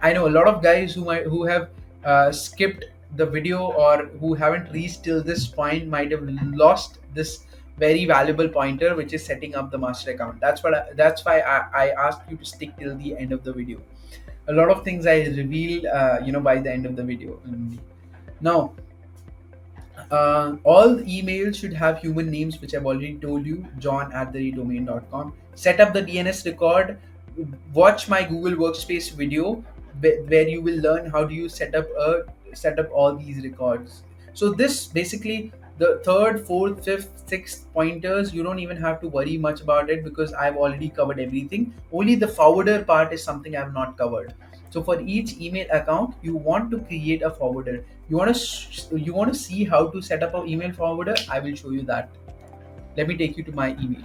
I know a lot of guys who have skipped the video or who haven't reached till this point might have lost this very valuable pointer, which is setting up the master account. That's why I asked you to stick till the end of the video. A lot of things I reveal by the end of the video. Now all emails should have human names, which I've already told you, john@domain.com. Set up the DNS record. Watch my Google Workspace video where you will learn how do you set up all these records. So this basically, the third, fourth, fifth, sixth pointers, you don't even have to worry much about it because I've already covered everything. Only the forwarder part is something I've not covered. So for each email account, you want to create a forwarder. You want to see how to set up an email forwarder? I will show you that. Let me take you to my email.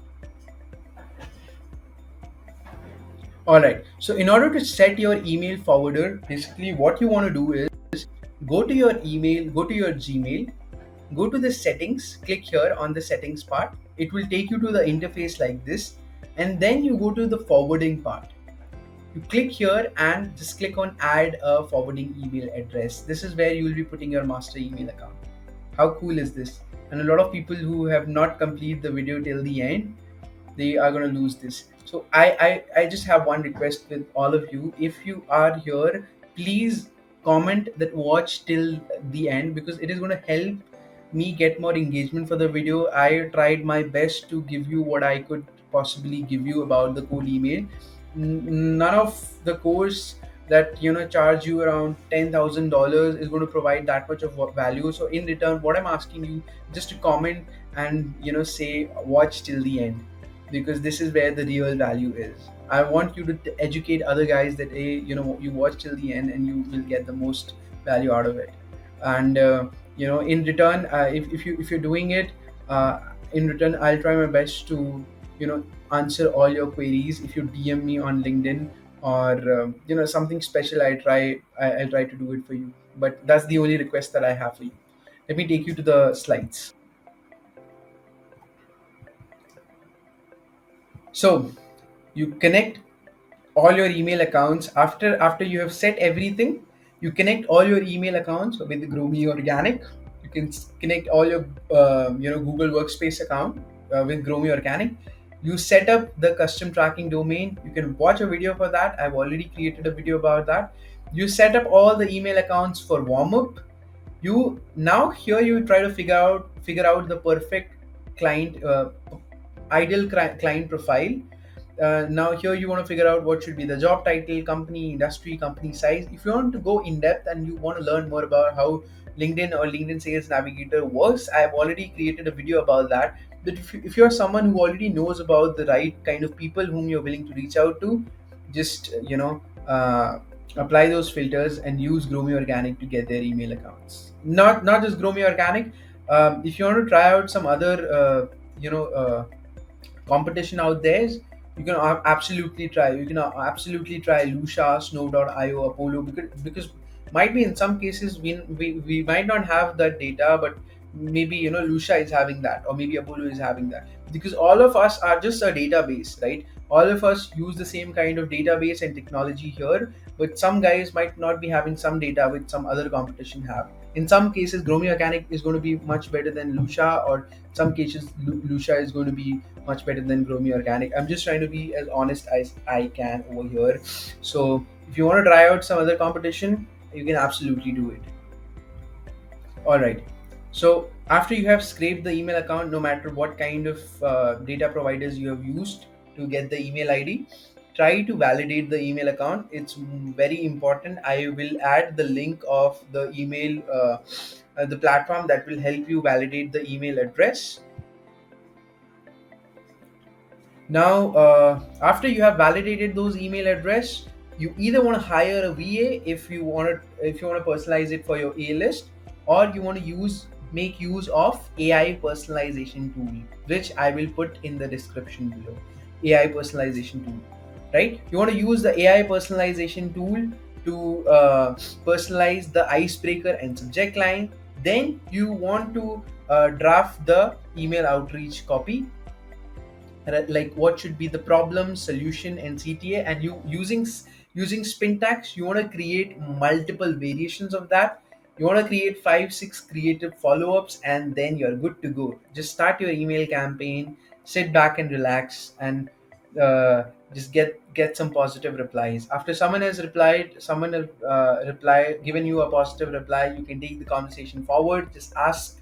All right. So in order to set your email forwarder, basically what you want to do is go to your email, go to your Gmail, go to the settings, click here on the settings part. It will take you to the interface like this, and then you go to the forwarding part. You click here and just click on add a forwarding email address. This is where you will be putting your master email account. How cool is this? And a lot of people who have not completed the video till the end, they are going to lose this. So I just have one request with all of you. If you are here, please comment that watch till the end, because it is going to help me get more engagement for the video. I tried my best to give you what I could possibly give you about the cold email. None of the course that charge you around $10,000 is going to provide that much of value. So in return, what I'm asking you, just to comment and say watch till the end, because this is where the real value is. I want you to educate other guys that, hey, you watch till the end and you will get the most value out of it. And in return, if you're doing it, in return, I'll try my best to answer all your queries. If you DM me on LinkedIn or something special, I'll try to do it for you. But that's the only request that I have for you. Let me take you to the slides. So you connect all your email accounts. After you have set everything, You connect all your email accounts with the GrowMeOrganic. You can connect all your Google Workspace account with GrowMeOrganic. You set up the custom tracking domain. You can watch a video for that. I've already created a video about that. You set up all the email accounts for warm up. You now here you try to figure out the perfect client ideal client profile. Now here you want to figure out what should be the job title, company, industry, company size. If you want to go in depth and you want to learn more about how LinkedIn or LinkedIn Sales Navigator works, I have already created a video about that. But if you're someone who already knows about the right kind of people whom you're willing to reach out to, just apply those filters and use GrowMeOrganic to get their email accounts. Not just GrowMeOrganic. If you want to try out some other competition out there, you can absolutely try. You can absolutely try Lucia, Snow.io, Apollo, because might be in some cases we might not have that data, but maybe Lucia is having that, or maybe Apollo is having that, because all of us are just a database, right? All of us use the same kind of database and technology here, but some guys might not be having some data which some other competition have. In some cases, GrowMeOrganic is going to be much better than Lucia, or some cases Lucia is going to be much better than GrowMeOrganic. I'm just trying to be as honest as I can over here. So if you want to try out some other competition, you can absolutely do it. All right. So after you have scraped the email account, no matter what kind of data providers you have used to get the email ID, try to validate the email account. It's very important. I will add the link of the email, the platform that will help you validate the email address. Now, after you have validated those email address, you either want to hire a VA if you want to personalize it for your A list, or you want to make use of AI personalization tool, which I will put in the description below. AI personalization tool, right? You want to use the AI personalization tool to personalize the icebreaker and subject line. Then you want to draft the email outreach copy, like what should be the problem, solution, and CTA. And you using Spintax, you want to create multiple variations of that. You want to create 5-6 creative follow-ups, and then you're good to go. Just start your email campaign, sit back and relax, and just get some positive replies. After someone has given you a positive reply, you can take the conversation forward. Just ask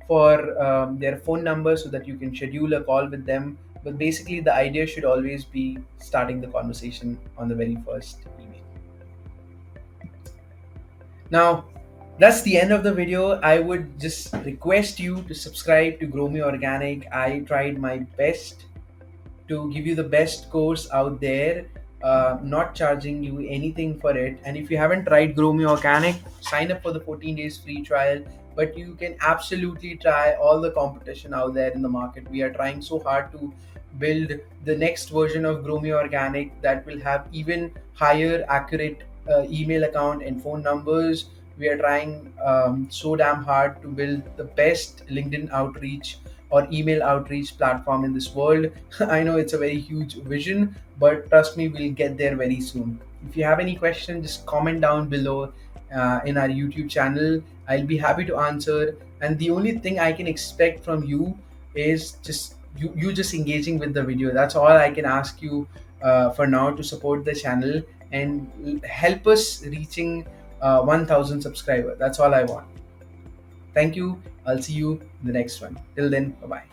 for their phone number so that you can schedule a call with them. But basically, the idea should always be starting the conversation on the very first email. Now, that's the end of the video. I would just request you to subscribe to GrowMeOrganic. I tried my best to give you the best course out there, not charging you anything for it. And if you haven't tried GrowMeOrganic, sign up for the 14 days free trial. But you can absolutely try all the competition out there in the market. We are trying so hard to build the next version of GrowMeOrganic that will have even higher accurate email account and phone numbers. We are trying so damn hard to build the best LinkedIn outreach or email outreach platform in this world. I know it's a very huge vision, but trust me, we'll get there very soon. If you have any questions, just comment down below in our YouTube channel. I'll be happy to answer. And the only thing I can expect from you is just you just engaging with the video. That's all I can ask you for now, to support the channel and help us reaching 1000 subscribers. That's all I want. Thank you. I'll see you in the next one. Till then, bye bye.